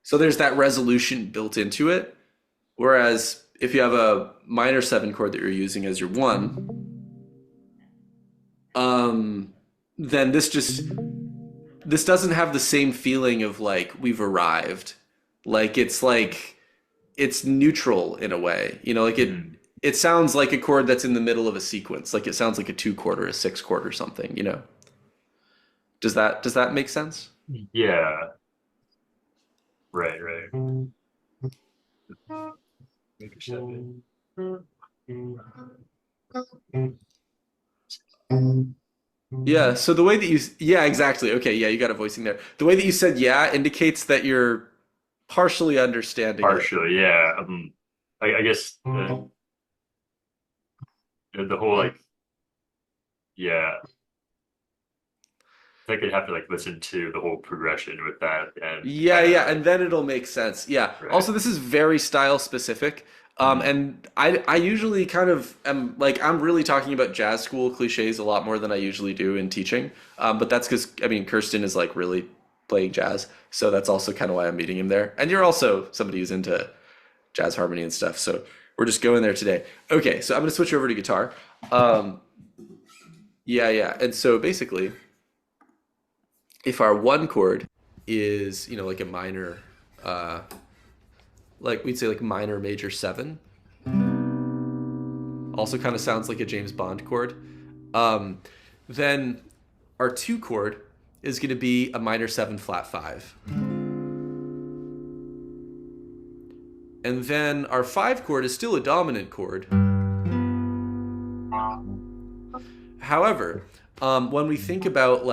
So there's that resolution built into it. Whereas if you have a minor 7 chord that you're using as your 1, then this doesn't have the same feeling of like we've arrived. Like it's neutral in a way. It sounds like a chord that's in the middle of a sequence. Like it sounds like a 2 chord or a 6 chord or something. Does that make sense? Yeah. Right. Major 7. Yeah, so the way that yeah, exactly. Okay, yeah, you got a voicing there. The way that you said yeah indicates that you're partially understanding it. Partially, yeah. I guess the whole like, yeah, I think I'd have to like listen to the whole progression with that and Yeah, kind of yeah, and then it'll make sense. Yeah. right. Also, this is very style specific. Mhm. And I usually kind of am like I'm really talking about jazz school cliches a lot more than I usually do in teaching. But that's because I mean Kirsten is like really playing jazz, so that's also kind of why I'm meeting him there. And you're also somebody who's into jazz harmony and stuff, so we're just going there today. Okay, so I'm gonna switch over to guitar. Um, yeah, yeah, and so basically, if our one chord is like a minor, uh, like we'd say like minor major 7, also kind of sounds like a James Bond chord. Then our 2 chord is going to be a minor 7 flat 5. And then our 5 chord is still a dominant chord. However, when we think about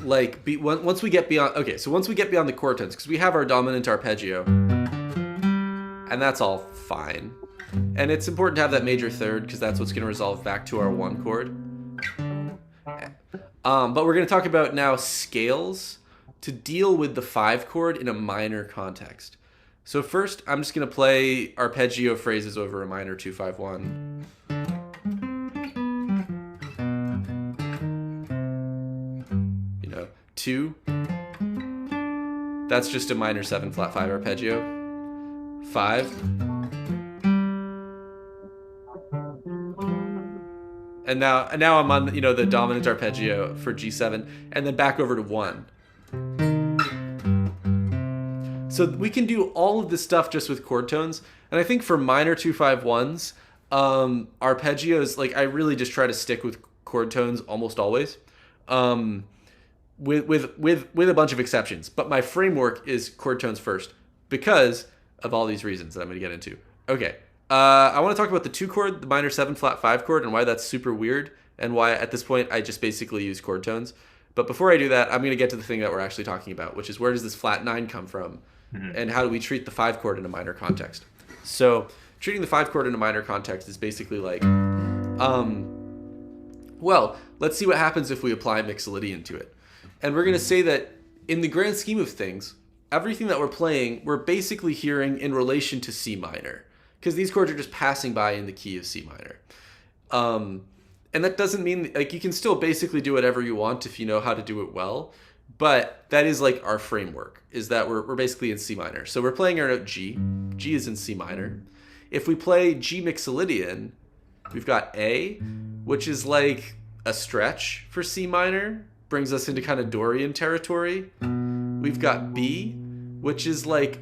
once we get beyond, okay, so once we get beyond the chord tones, because we have our dominant arpeggio, and that's all fine. And it's important to have that major 3rd because that's what's going to resolve back to our 1 chord. But we're going to talk about now scales to deal with the 5 chord in a minor context. So first, I'm just going to play arpeggio phrases over a minor 2-5-1. 2. That's just a minor 7 flat 5 arpeggio. 5. And now I'm on the dominant arpeggio for G7, and then back over to 1. So we can do all of this stuff just with chord tones. And I think for minor 2-5-1s, arpeggios, like I really just try to stick with chord tones almost always. With a bunch of exceptions, but my framework is chord tones first because of all these reasons that I'm going to get into. Okay, I want to talk about the 2 chord, the minor 7 flat 5 chord, and why that's super weird, and why at this point I just basically use chord tones. But before I do that, I'm going to get to the thing that we're actually talking about, which is where does this flat 9 come from, and how do we treat the 5 chord in a minor context? So treating the 5 chord in a minor context is basically like, well, let's see what happens if we apply mixolydian to it. And we're going to say that in the grand scheme of things, everything that we're playing, we're basically hearing in relation to C minor. Because these chords are just passing by in the key of C minor. And that doesn't mean, like, you can still basically do whatever you want if you know how to do it well. But that is like our framework, is that we're basically in C minor. So we're playing our note G. G is in C minor. If we play G Mixolydian, we've got A, which is like a stretch for C minor, brings us into kind of Dorian territory. We've got B, which is like,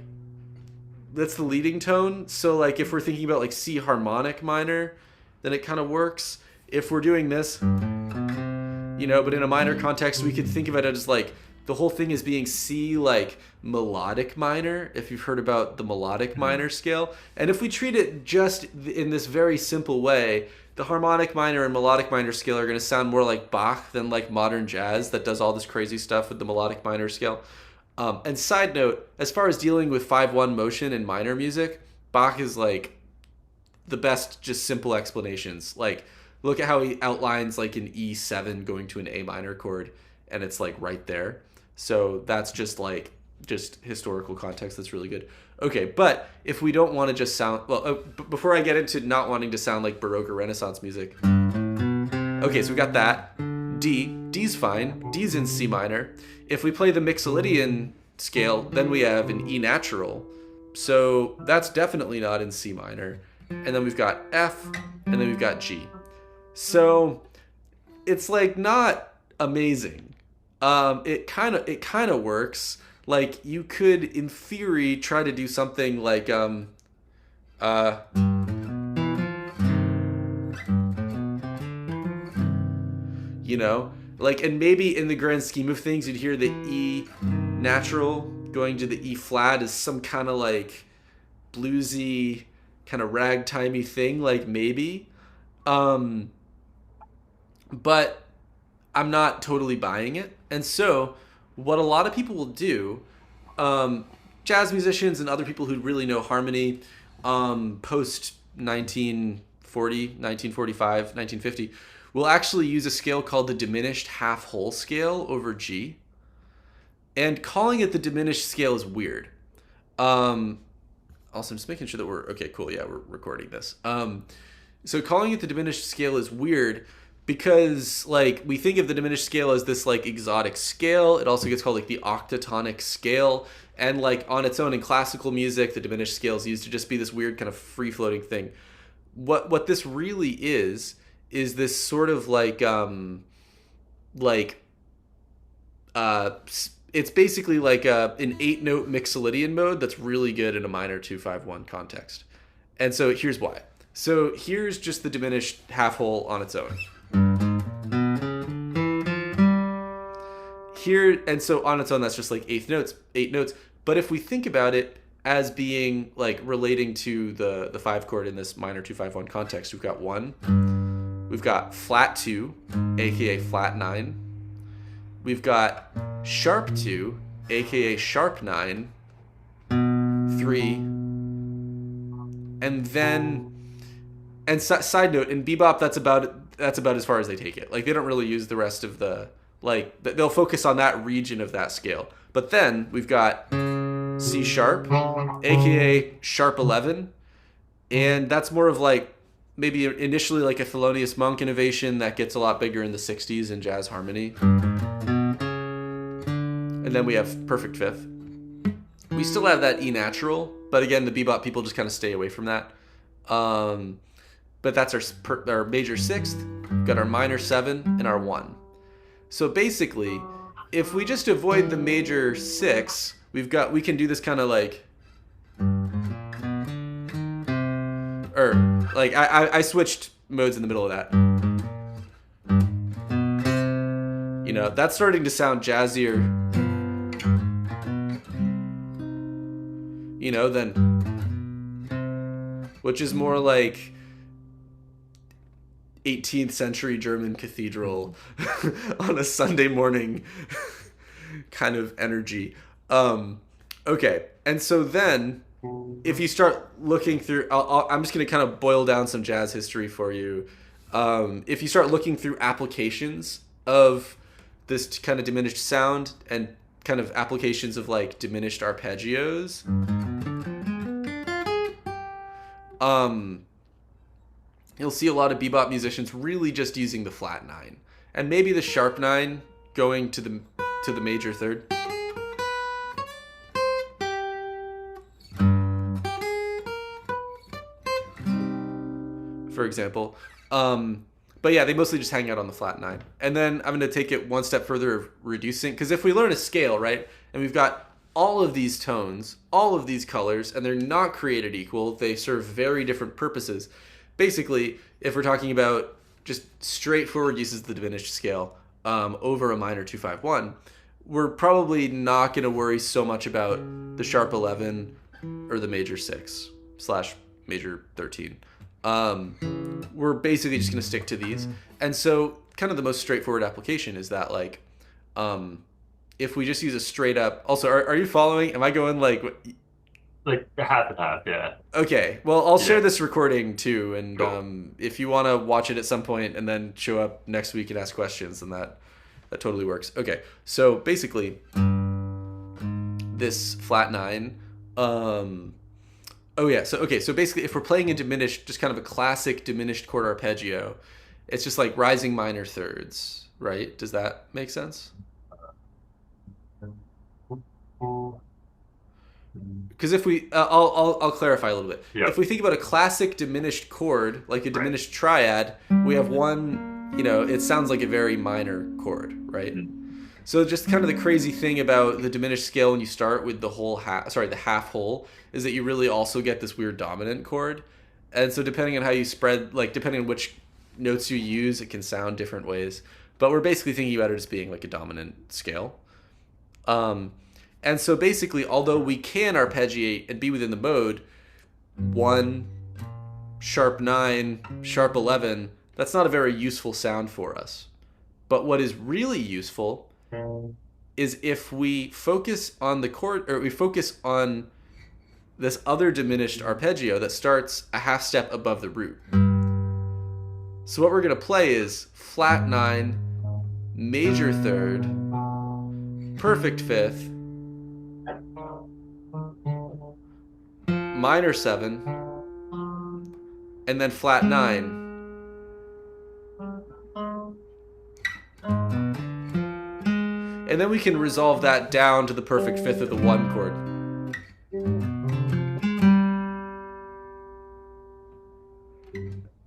that's the leading tone. So like if we're thinking about like C harmonic minor, then it kind of works. If we're doing this, but in a minor context, we could think of it as like the whole thing is being C like melodic minor, if you've heard about the melodic minor scale. And if we treat it just in this very simple way, the harmonic minor and melodic minor scale are going to sound more like Bach than like modern jazz that does all this crazy stuff with the melodic minor scale. And side note, as far as dealing with 5/1 motion in minor music, Bach is like the best just simple explanations. Like, look at how he outlines like an E7 going to an A minor chord, and it's like right there. So that's just historical context that's really good. Okay, but if we don't want to just sound, before I get into not wanting to sound like Baroque or Renaissance music, okay, so we got that. D's fine. D's in C minor. If we play the Mixolydian scale, then we have an E natural. So that's definitely not in C minor. And then we've got F, and then we've got G. So it's like not amazing. It kind of works. Like you could, in theory, try to do something like like, and maybe in the grand scheme of things, you'd hear the E natural going to the E flat as some kind of like bluesy, kind of ragtimey thing, like maybe. But I'm not totally buying it. And so what a lot of people will do, jazz musicians and other people who really know harmony, post 1940, 1945, 1950, will actually use a scale called the diminished half whole scale over G. And calling it the diminished scale is weird. Also, I'm just making sure that okay, cool, yeah, we're recording this. So calling it the diminished scale is weird because, like, we think of the diminished scale as this, like, exotic scale. It also gets called, like, the octatonic scale. And, like, on its own in classical music, the diminished scale is used to just be this weird kind of free-floating thing. What this really is this sort of, it's basically like an 8-note Mixolydian mode that's really good in a minor 2-5-1 context. And so here's why. So here's just the diminished half whole on its own. Here, and so on its own, that's just like eight notes. But if we think about it as being like relating to the 5 chord in this minor 2-5-1 context, we've got 1, we've got flat 2, aka flat 9, we've got sharp 2, aka sharp 9, 3, and then, and side note, in bebop, that's about as far as they take it. Like, they don't really use the rest of the, like, they'll focus on that region of that scale. But then we've got C sharp, aka sharp 11, and that's more of like maybe initially like a Thelonious Monk innovation that gets a lot bigger in the 60s in jazz harmony. And then we have perfect fifth. We still have that E natural, but again, the bebop people just kind of stay away from that. But that's our major 6th, we've got our minor 7, and our 1. So basically, if we just avoid the major 6, we can do this kind of like, I switched modes in the middle of that. That's starting to sound jazzier, than, which is more like 18th century German cathedral on a Sunday morning kind of energy. Okay, and so then if you start looking through, I'm just going to kind of boil down some jazz history for you. If you start looking through applications of this kind of diminished sound and kind of applications of like diminished arpeggios, you'll see a lot of bebop musicians really just using the flat 9 and maybe the sharp 9 going to the to the major third. For example. But yeah, they mostly just hang out on the flat 9. And then I'm going to take it one step further of reducing, because if we learn a scale, right, and we've got all of these tones, all of these colors, and they're not created equal, they serve very different purposes. Basically, if we're talking about just straightforward uses of the diminished scale over a minor 2-5-1, we're probably not going to worry so much about the sharp 11 or the major 6 / major 13. We're basically just going to stick to these. And so kind of the most straightforward application is that, like, if we just use a straight up... Also, are you following? Am I going like half and half, yeah. Okay, well, I'll share this recording too, and Cool. If you want to watch it at some point and then show up next week and ask questions, then that totally works. Okay, so basically, this flat 9... So basically, if we're playing a diminished, just kind of a classic diminished chord arpeggio, it's just like rising minor thirds, right? Does that make sense? Because if we, I'll clarify a little bit. Yeah. If we think about a classic diminished chord, like a diminished triad, we have one, it sounds like a very minor chord, right? So just kind of the crazy thing about the diminished scale when you start with the half whole, is that you really also get this weird dominant chord. And so depending on how you spread, like depending on which notes you use, it can sound different ways. But we're basically thinking about it as being like a dominant scale. And so basically, although we can arpeggiate and be within the mode, 1, sharp 9, sharp 11, that's not a very useful sound for us. But what is really useful is if we focus on the chord, or we focus on this other diminished arpeggio that starts a half step above the root. So what we're going to play is flat 9, major third, perfect 5th, minor 7, and then flat 9. And then we can resolve that down to the perfect 5th of the 1 chord.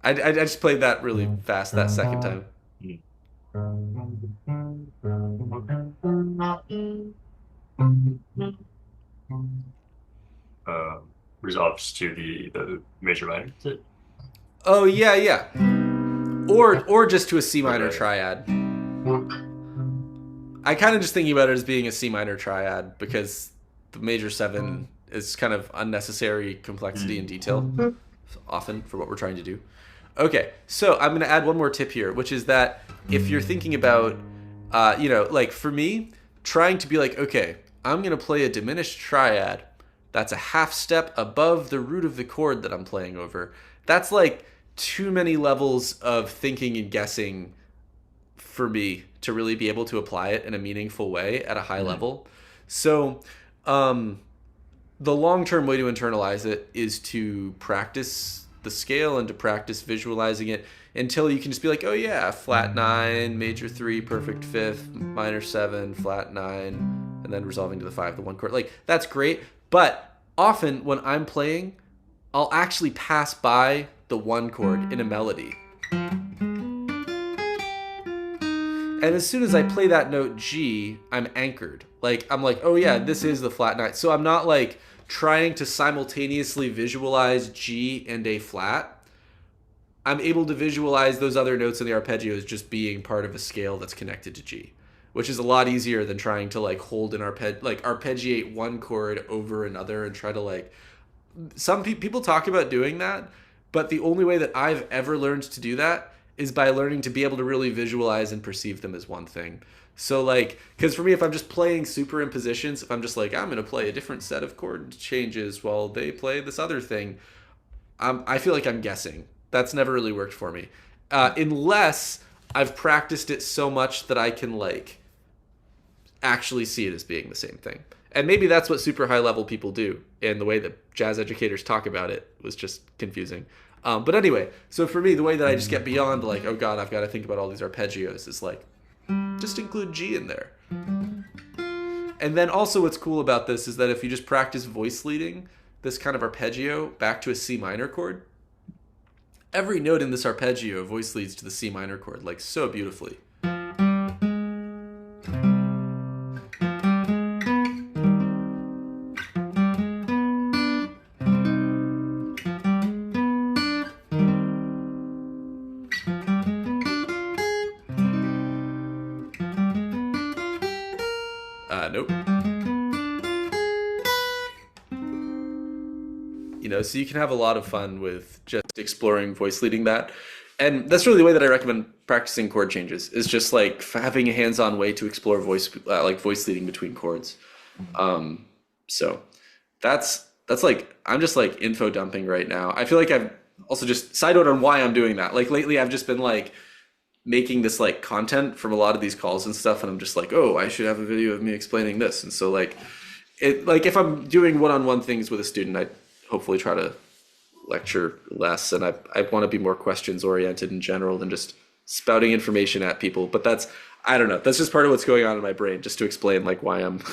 I just played that really fast that second time. Resolves to the major minor. Is it? Oh yeah. Or just to a C minor triad. I kind of just thinking about it as being a C minor triad because the major 7 is kind of unnecessary complexity and detail often for what we're trying to do. Okay, so I'm going to add one more tip here, which is that if you're thinking about, like for me, trying to be like, okay, I'm going to play a diminished triad that's a half step above the root of the chord that I'm playing over. That's like too many levels of thinking and guessing for me to really be able to apply it in a meaningful way at a high level. So the long-term way to internalize it is to practice the scale and to practice visualizing it until you can just be like, oh yeah, flat 9, major 3, perfect 5th, minor 7, flat 9, and then resolving to the 5, the 1 chord. Like, that's great, but often when I'm playing, I'll actually pass by the 1 chord in a melody. And as soon as I play that note G, I'm anchored. Like, I'm like, oh yeah, this is the flat 9. So I'm not like trying to simultaneously visualize G and A flat. I'm able to visualize those other notes in the arpeggio as just being part of a scale that's connected to G, which is a lot easier than trying to like hold an arpeggiate 1 chord over another and try to like... Some people talk about doing that, but the only way that I've ever learned to do that is by learning to be able to really visualize and perceive them as one thing. So like, because for me, if I'm just playing superimpositions, if I'm just like, I'm going to play a different set of chord changes while they play this other thing, I feel like I'm guessing. That's never really worked for me. Unless I've practiced it so much that I can like actually see it as being the same thing. And maybe that's what super high level people do. And the way that jazz educators talk about it was just confusing. But anyway, so for me, the way that I just get beyond like, oh God, I've got to think about all these arpeggios is like, just include G in there. And then also what's cool about this is that if you just practice voice leading this kind of arpeggio back to a C minor chord, every note in this arpeggio voice leads to the C minor chord, like so beautifully. Nope. You know, so you can have a lot of fun with just exploring voice leading that. And that's really the way that I recommend practicing chord changes, is just like having a hands-on way to explore voice leading between chords. So that's like, I'm just like info dumping right now. I feel like I've also just side note on why I'm doing that. Like lately I've just been like making this like content from a lot of these calls and stuff, and I'm just like, oh, I should have a video of me explaining this. And so like if I'm doing one-on-one things with a student, I hopefully try to lecture less, and I want to be more questions oriented in general than just spouting information at people. But I don't know, that's just part of what's going on in my brain, just to explain like why I'm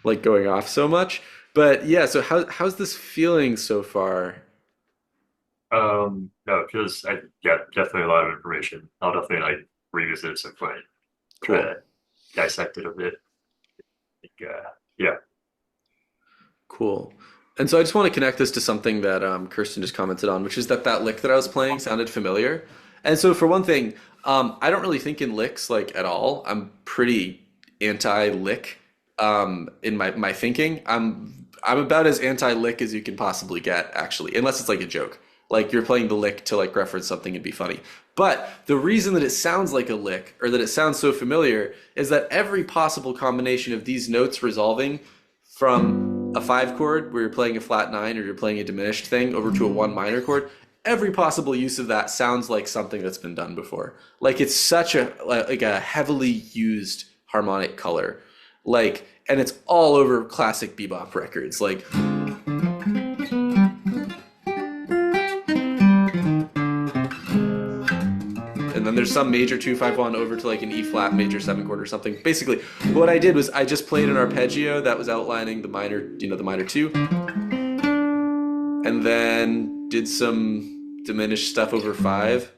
like going off so much. But yeah, so how's this feeling so far? No, it feels, yeah, definitely a lot of information. I'll definitely like revisit it at some point, try Cool. to dissect it a bit. Yeah. Cool. And so I just want to connect this to something that Kirsten just commented on, which is that lick that I was playing sounded familiar. And so for one thing, I don't really think in licks like at all. I'm pretty anti-lick in my thinking. I'm about as anti-lick as you can possibly get, actually, unless it's like a joke. Like you're playing the lick to like reference something and be funny. But the reason that it sounds like a lick, or that it sounds so familiar, is that every possible combination of these notes resolving from a 5 chord where you're playing a flat 9 or you're playing a diminished thing over to a 1 minor chord, every possible use of that sounds like something that's been done before. Like it's such a heavily used harmonic color. Like, and it's all over classic bebop records. Like, and then there's some major 2-5-1 over to like an E flat major 7 chord or something. Basically, what I did was I just played an arpeggio that was outlining the minor, the minor 2, and then did some diminished stuff over 5,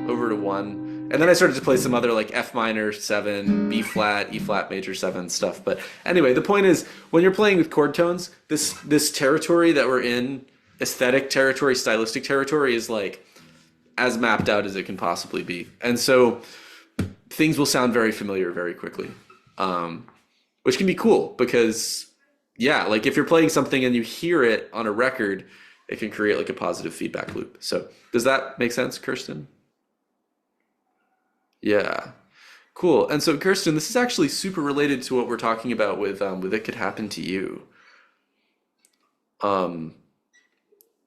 over to 1, and then I started to play some other like F minor 7, B flat, E flat major 7 stuff. But anyway, the point is, when you're playing with chord tones, this territory that we're in, aesthetic territory, stylistic territory, is like as mapped out as it can possibly be. And so things will sound very familiar very quickly, which can be cool because, yeah, like if you're playing something and you hear it on a record, it can create like a positive feedback loop. So does that make sense, Kirsten? Yeah. Cool. And so Kirsten, this is actually super related to what we're talking about with It Could Happen to You. Um,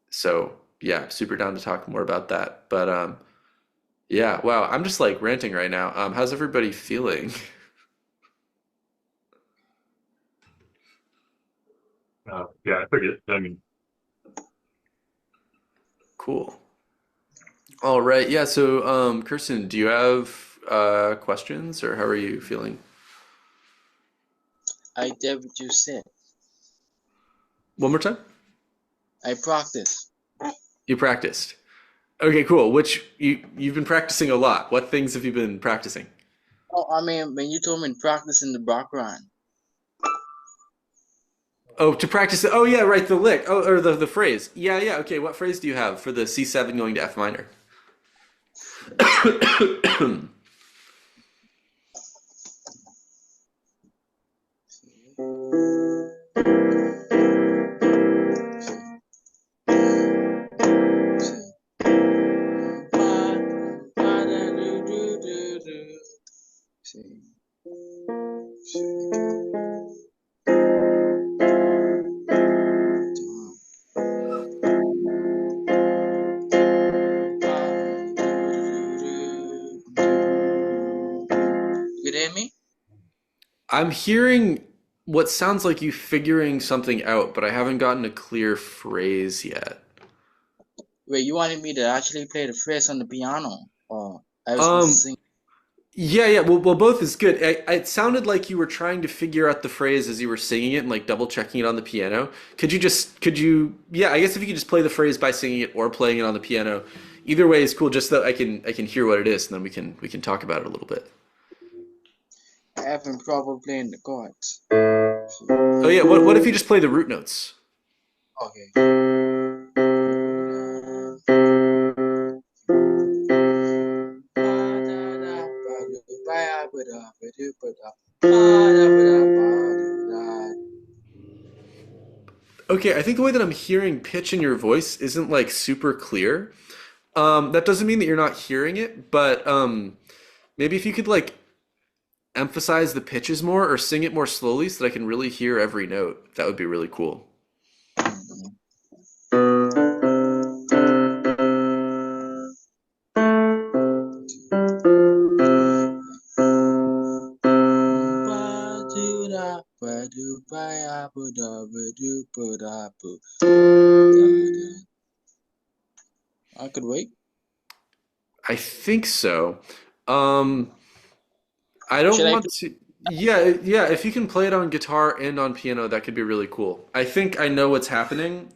so yeah, super down to talk more about that. But yeah, wow, I'm just like ranting right now. How's everybody feeling? Yeah, I forget. I mean, Cool. All right. Yeah, so Kirsten, do you have questions, or how are you feeling? I did what you said. One more time? I practice. You practiced. Okay, cool. Which you've been practicing a lot. What things have you been practicing? Oh, I mean, when you told me practice in the background. Oh, to practice. Oh, yeah, right. The lick. Oh, or the phrase. Yeah, yeah. Okay. What phrase do you have for the C7 going to F minor? You hear me? I'm hearing what sounds like you figuring something out, but I haven't gotten a clear phrase yet. Wait, you wanted me to actually play the phrase on the piano? Or I was supposed to Um, sing? Yeah, yeah. Well, both is good. It sounded like you were trying to figure out the phrase as you were singing it and like double checking it on the piano. Yeah, I guess if you could just play the phrase by singing it or playing it on the piano, either way is cool. Just so I can hear what it is, and then we can talk about it a little bit. I haven't trouble playing the chords. Oh yeah, what if you just play the root notes? Okay. Okay, I think the way that I'm hearing pitch in your voice isn't like super clear. That doesn't mean that you're not hearing it, but maybe if you could like emphasize the pitches more or sing it more slowly so that I can really hear every note, that would be really cool. I could wait. I think so. Um, I don't Should I want play? to. Yeah, yeah. If you can play it on guitar and on piano, that could be really cool. I think I know what's happening,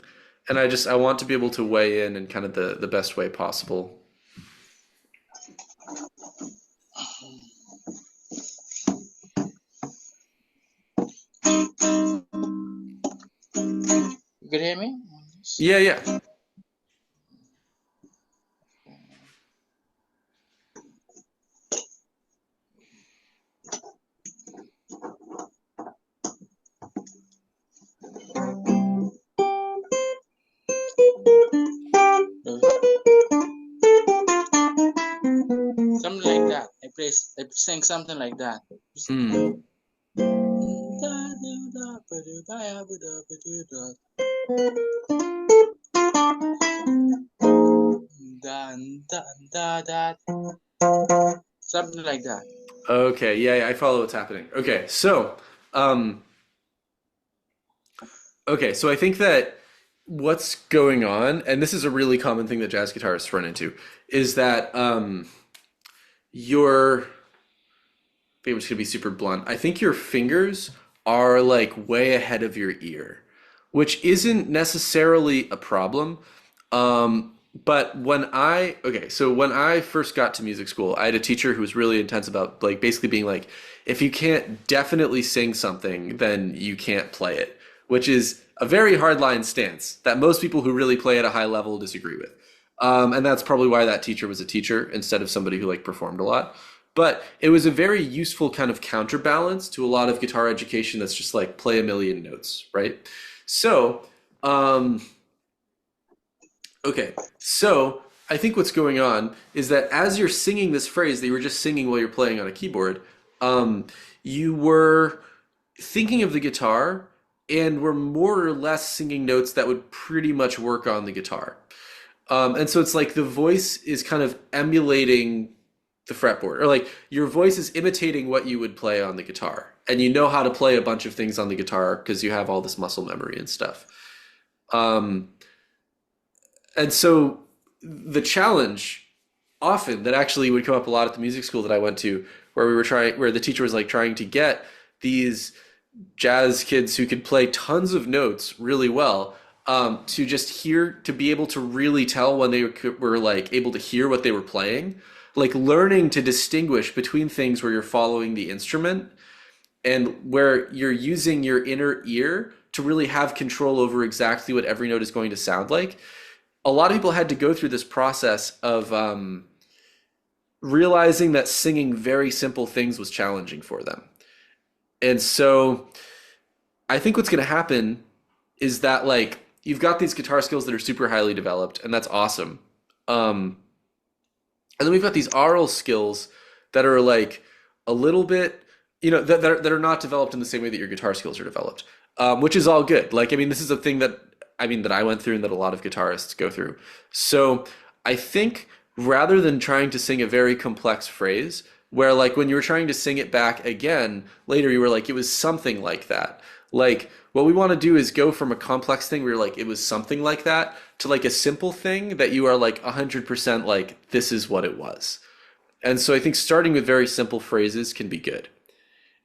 and I want to be able to weigh in kind of the best way possible. You can hear me? Yeah, yeah. Something like that. I sing something like that. Mm. Something like that. Okay, yeah, yeah, I follow what's happening. Um, so I think that what's going on, and this is a really common thing that jazz guitarists run into, is that your I'm just gonna be super blunt. I think your fingers are like way ahead of your ear, which isn't necessarily a problem. But so when I first got to music school, I had a teacher who was really intense about like basically being like, if you can't definitely sing something, then you can't play it, which is a very hardline stance that most people who really play at a high level disagree with. And that's probably why that teacher was a teacher instead of somebody who like performed a lot. But it was a very useful kind of counterbalance to a lot of guitar education that's just like play a million notes, right? So, um, okay, so I think what's going on is that as you're singing this phrase that you were just singing while you're playing on a keyboard, um, you were thinking of the guitar and were more or less singing notes that would pretty much work on the guitar. And so it's like the voice is kind of emulating the fretboard, or like your voice is imitating what you would play on the guitar, and you know how to play a bunch of things on the guitar because you have all this muscle memory and stuff. Um, and so the challenge often that actually would come up a lot at the music school that I went to, where the teacher was like trying to get these jazz kids who could play tons of notes really well, to just hear, to be able to really tell when were like able to hear what they were playing, like learning to distinguish between things where you're following the instrument and where you're using your inner ear to really have control over exactly what every note is going to sound like. A lot of people had to go through this process of realizing that singing very simple things was challenging for them. And so I think what's going to happen is that like you've got these guitar skills that are super highly developed, and that's awesome. Um, and then we've got these aural skills that are like a little bit, that are not developed in the same way that your guitar skills are developed, which is all good. Like, I mean, this is a thing that I went through and that a lot of guitarists go through. So I think rather than trying to sing a very complex phrase, where like when you were trying to sing it back again later, you were like, it was something like that. Like, what we want to do is go from a complex thing where you're like, it was something like that, to like a simple thing that you are like 100% like, this is what it was. And so I think starting with very simple phrases can be good.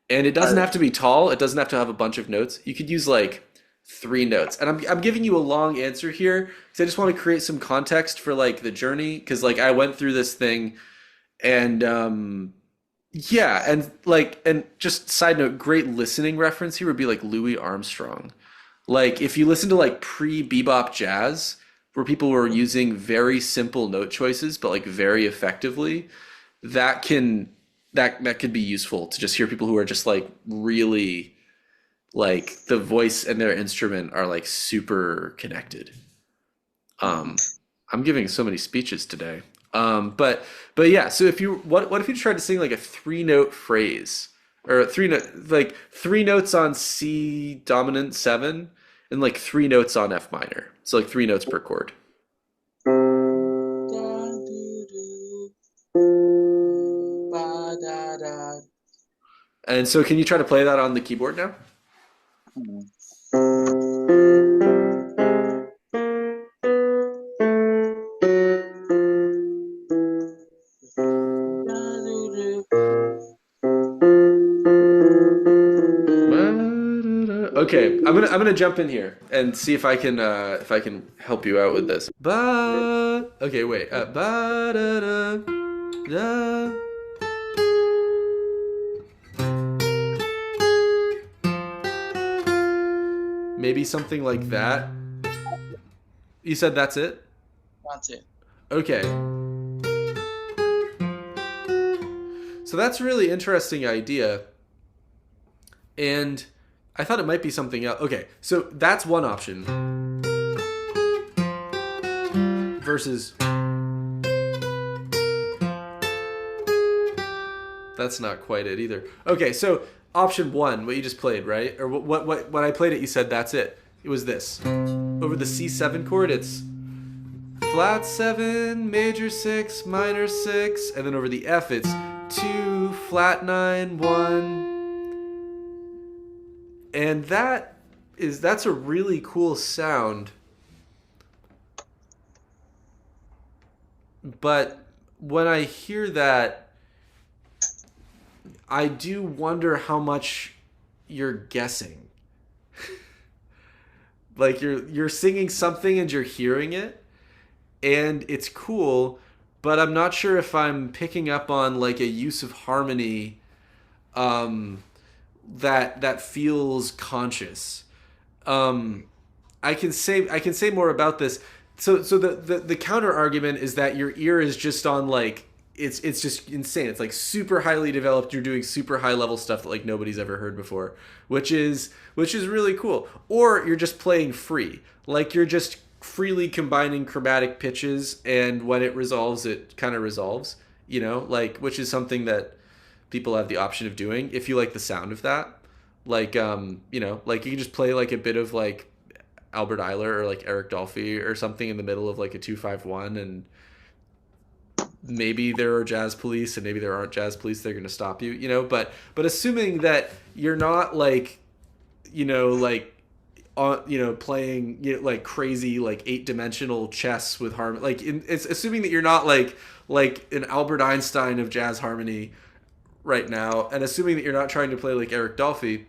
And it doesn't Uh, have to be tall. It doesn't have to have a bunch of notes. You could use like 3 notes. And I'm giving you a long answer here because I just want to create some context for like the journey. Because like I went through this thing and yeah, and like and just side note, great listening reference here would be like Louis Armstrong. Like if you listen to like pre-bebop jazz, where people were using very simple note choices but like very effectively, that can that could be useful to just hear people who are just like really like the voice and their instrument are like super connected. Um, I'm giving so many speeches today. But yeah, so if you what if you tried to sing like a 3 note phrase or a 3 note like 3 notes on C dominant 7 and like 3 notes on F minor. So like 3 notes per chord. ba, da, da. And so can you try to play that on the keyboard now? Okay, I'm gonna jump in here and see if I can help you out with this. Ba okay, wait. Ba da da da. Maybe something like that. You said that's it? That's it. Okay. So that's a really interesting idea. And I thought it might be something else. Okay, so that's one option. Versus that's not quite it either. Okay, so option 1, what you just played, right? Or what when I played it you said that's it. It was this. Over the C7 chord it's flat 7, major 6, minor 6, and then over the F it's 2, flat 9, 1. And that's a really cool sound. But when I hear that, I do wonder how much you're guessing. Like you're singing something and you're hearing it and it's cool, but I'm not sure if I'm picking up on like a use of harmony that feels conscious. I can say more about this. So the counter argument is that your ear is just on like it's just insane. It's like super highly developed. You're doing super high level stuff that like nobody's ever heard before, which is really cool. Or you're just playing free, like you're just freely combining chromatic pitches, and when it resolves, it kind of resolves. You know, like which is something that people have the option of doing if you like the sound of that. Like you know, like you can just play like a bit of like Albert Eiler or like Eric Dolphy or something in the middle of like a 2-5-1, and maybe there are jazz police and maybe there aren't jazz police, they're going to stop you, you know, but assuming that you're not like, you know, like on, you know, playing, you know, like crazy like 8-dimensional chess with harmony, like it's assuming that you're not like an Albert Einstein of jazz harmony right now, and assuming that you're not trying to play like Eric Dolphy,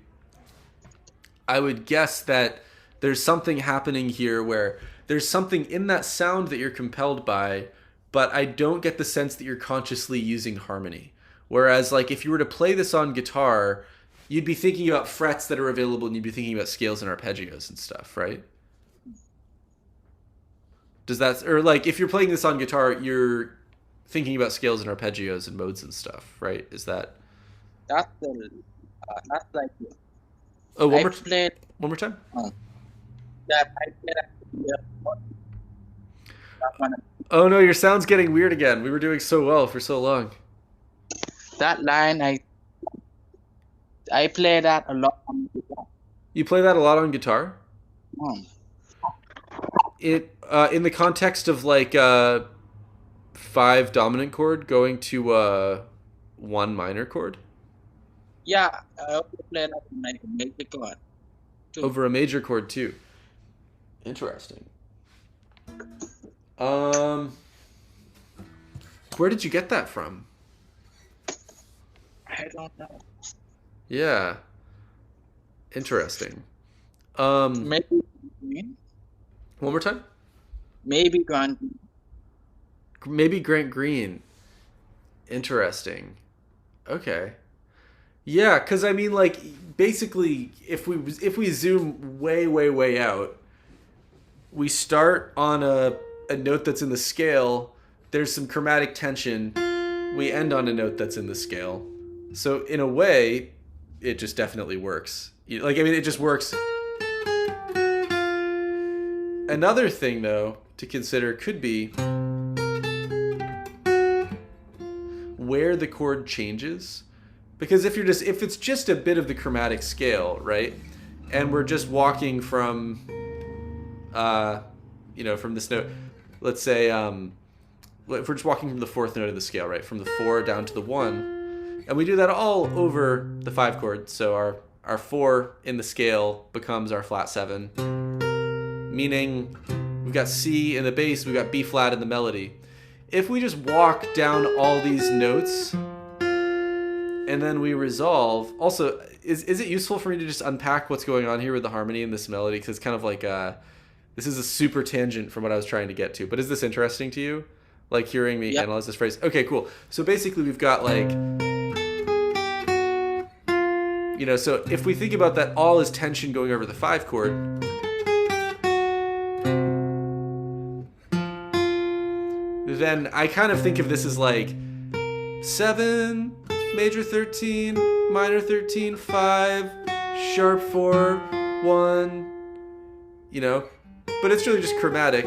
I would guess that there's something happening here where there's something in that sound that you're compelled by, but I don't get the sense that you're consciously using harmony. Whereas, like, if you were to play this on guitar, you'd be thinking about frets that are available and you'd be thinking about scales and arpeggios and stuff, right? Does that, or like, if you're playing this on guitar, you're thinking about scales and arpeggios and modes and stuff, right? Is that? That's like Oh, I played one more time. that I played that one. Oh no, your sound's getting weird again. We were doing so well for so long. That line I play that a lot on guitar. You play that a lot on guitar? Um, It in the context of like 5 dominant chord going to 1 minor chord yeah, I also play that in my major chord too. over a major chord too. Interesting. Um, where did you get that from? I don't know. Yeah, interesting. Um, Maybe green. one more time. Maybe Grant. Maybe Grant Green. Interesting. Okay. Yeah, because I mean, like, basically, if we zoom way, way, way out, we start on a note that's in the scale. There's some chromatic tension. We end on a note that's in the scale. So in a way, it just definitely works. Like, I mean, it just works. Another thing, though, to consider could be where the chord changes. Because if it's just a bit of the chromatic scale, right? And we're just walking from from this note, let's say if we're just walking from the fourth note of the scale, right? From the 4 down to the 1. And we do that all over the 5 chord. So our 4 in the scale becomes our flat 7. Meaning we've got C in the bass, we've got B flat in the melody. If we just walk down all these notes and then we resolve, also, is it useful for me to just unpack what's going on here with the harmony in this melody? Because it's kind of like, this is a super tangent from what I was trying to get to. But is this interesting to you? Like hearing me analyze this phrase? Okay, cool. So basically we've got like, so if we think about that all as tension going over the 5 chord, then I kind of think of this as like 7, major 13, minor 13, 5, sharp 4, 1, but it's really just chromatic.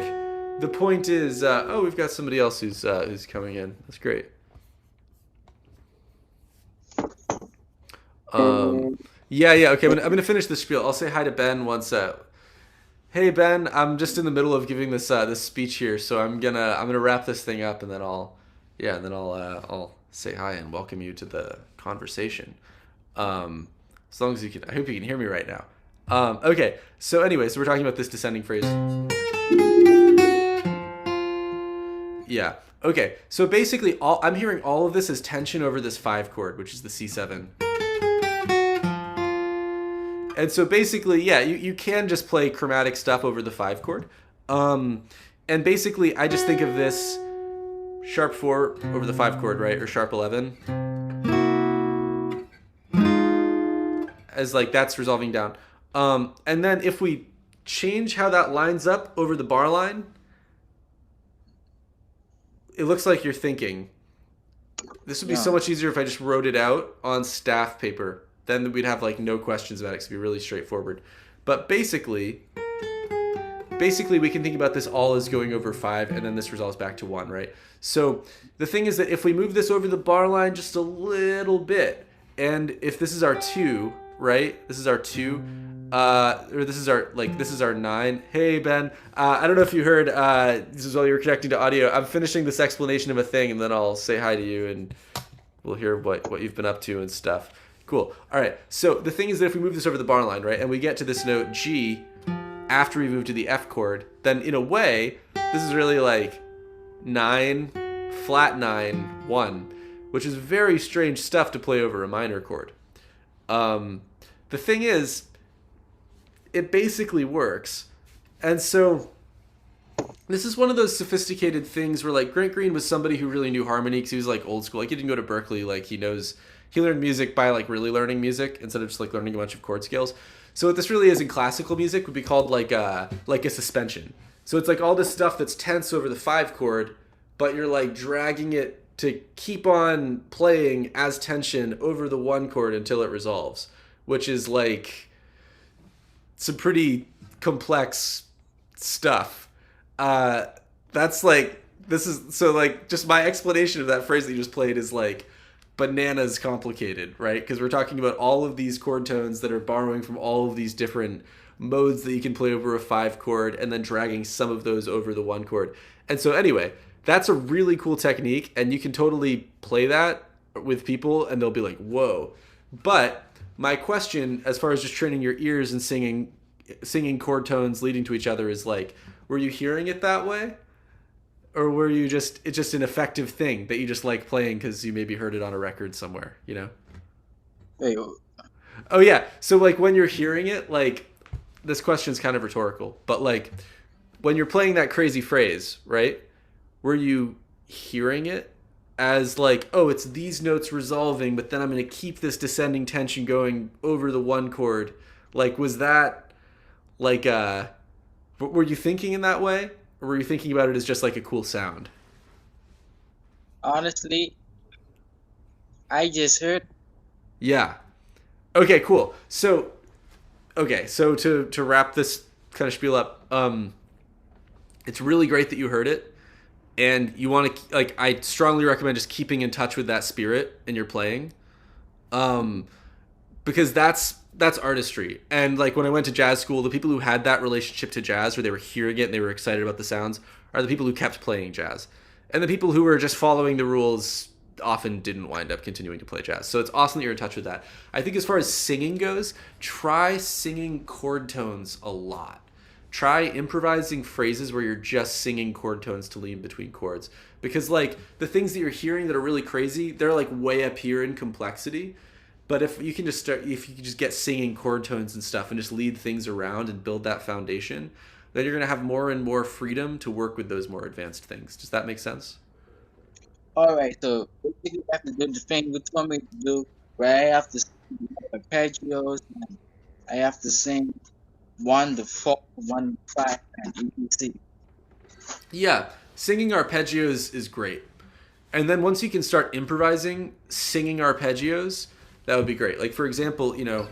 The point is, we've got somebody else who's coming in. That's great. Yeah. Okay, I'm gonna finish the spiel. I'll say hi to Ben once. Hey Ben, I'm just in the middle of giving this speech here, so I'm gonna wrap this thing up, and then I'll say hi and welcome you to the conversation. As long as you can, I hope you can hear me right now. Okay, so anyways, we're talking about this descending phrase. Yeah. Okay. So basically, I'm hearing all of this as tension over this 5 chord, which is the C7. And so basically, yeah, you can just play chromatic stuff over the 5 chord. And basically, I just think of this sharp 4 over the 5 chord, right? Or sharp 11. As like that's resolving down. And then if we change how that lines up over the bar line, it looks like you're thinking. This would be so much easier if I just wrote it out on staff paper. Then we'd have like no questions about it. It'd be really straightforward. But basically we can think about this all as going over 5, and then this resolves back to 1, right? So the thing is that if we move this over the bar line just a little bit, and if this is our 2, right? This is our 2, or this is our 9. Hey Ben, I don't know if you heard. This is while you were connecting to audio. I'm finishing this explanation of a thing, and then I'll say hi to you, and we'll hear what you've been up to and stuff. Cool. All right. So the thing is that if we move this over the bar line, right, and we get to this note G after we move to the F chord, then in a way, this is really like 9, flat 9, 1, which is very strange stuff to play over a minor chord. The thing is, it basically works. And so this is one of those sophisticated things where like Grant Green was somebody who really knew harmony because he was like old school. Like he didn't go to Berkeley. Like he learned music by like really learning music instead of just like learning a bunch of chord scales. So what this really is in classical music would be called like a suspension. So it's like all this stuff that's tense over the 5 chord, but you're like dragging it to keep on playing as tension over the 1 chord until it resolves, which is like some pretty complex stuff. That's like, this is, so like just my explanation of that phrase that you just played is like bananas complicated, right? Because we're talking about all of these chord tones that are borrowing from all of these different modes that you can play over a 5 chord and then dragging some of those over the 1 chord. And so anyway, that's a really cool technique, and you can totally play that with people and they'll be like, whoa. But my question, as far as just training your ears and singing chord tones leading to each other, is like, were you hearing it that way? Or were you it's just an effective thing that you just like playing because you maybe heard it on a record somewhere, you know? Wait, Oh yeah. So like when you're hearing it, like this question's kind of rhetorical, but like when you're playing that crazy phrase, right? Were you hearing it as like, oh, it's these notes resolving, but then I'm going to keep this descending tension going over the one chord? Like, was that like, were you thinking in that way? Or were you thinking about it as just like a cool sound? honestly, I just heard. Yeah. Okay, cool. So, okay, so to wrap this kind of spiel up, it's really great that you heard it, and you want to like. I strongly recommend just keeping in touch with that spirit in your playing, um, because that's artistry. And like when I went to jazz school, the people who had that relationship to jazz, where they were hearing it and they were excited about the sounds, are the people who kept playing jazz, and the people who were just following the rules often didn't wind up continuing to play jazz. So it's awesome that you're in touch with that. I think as far as singing goes, try singing chord tones a lot. Try improvising phrases where you're just singing chord tones to lean between chords. Because like the things that you're hearing that are really crazy, they're like way up here in complexity. But if you can just start, if you can just get singing chord tones and stuff and just lead things around and build that foundation, then you're gonna have more and more freedom to work with those more advanced things. Does that make sense? All right, so basically, I have to do the thing you told me to do, where I have to sing arpeggios, and I have to sing one to four, one to five, and EBC. Yeah, singing arpeggios is great. And then once you can start improvising, singing arpeggios, that would be great. Like for example, you know,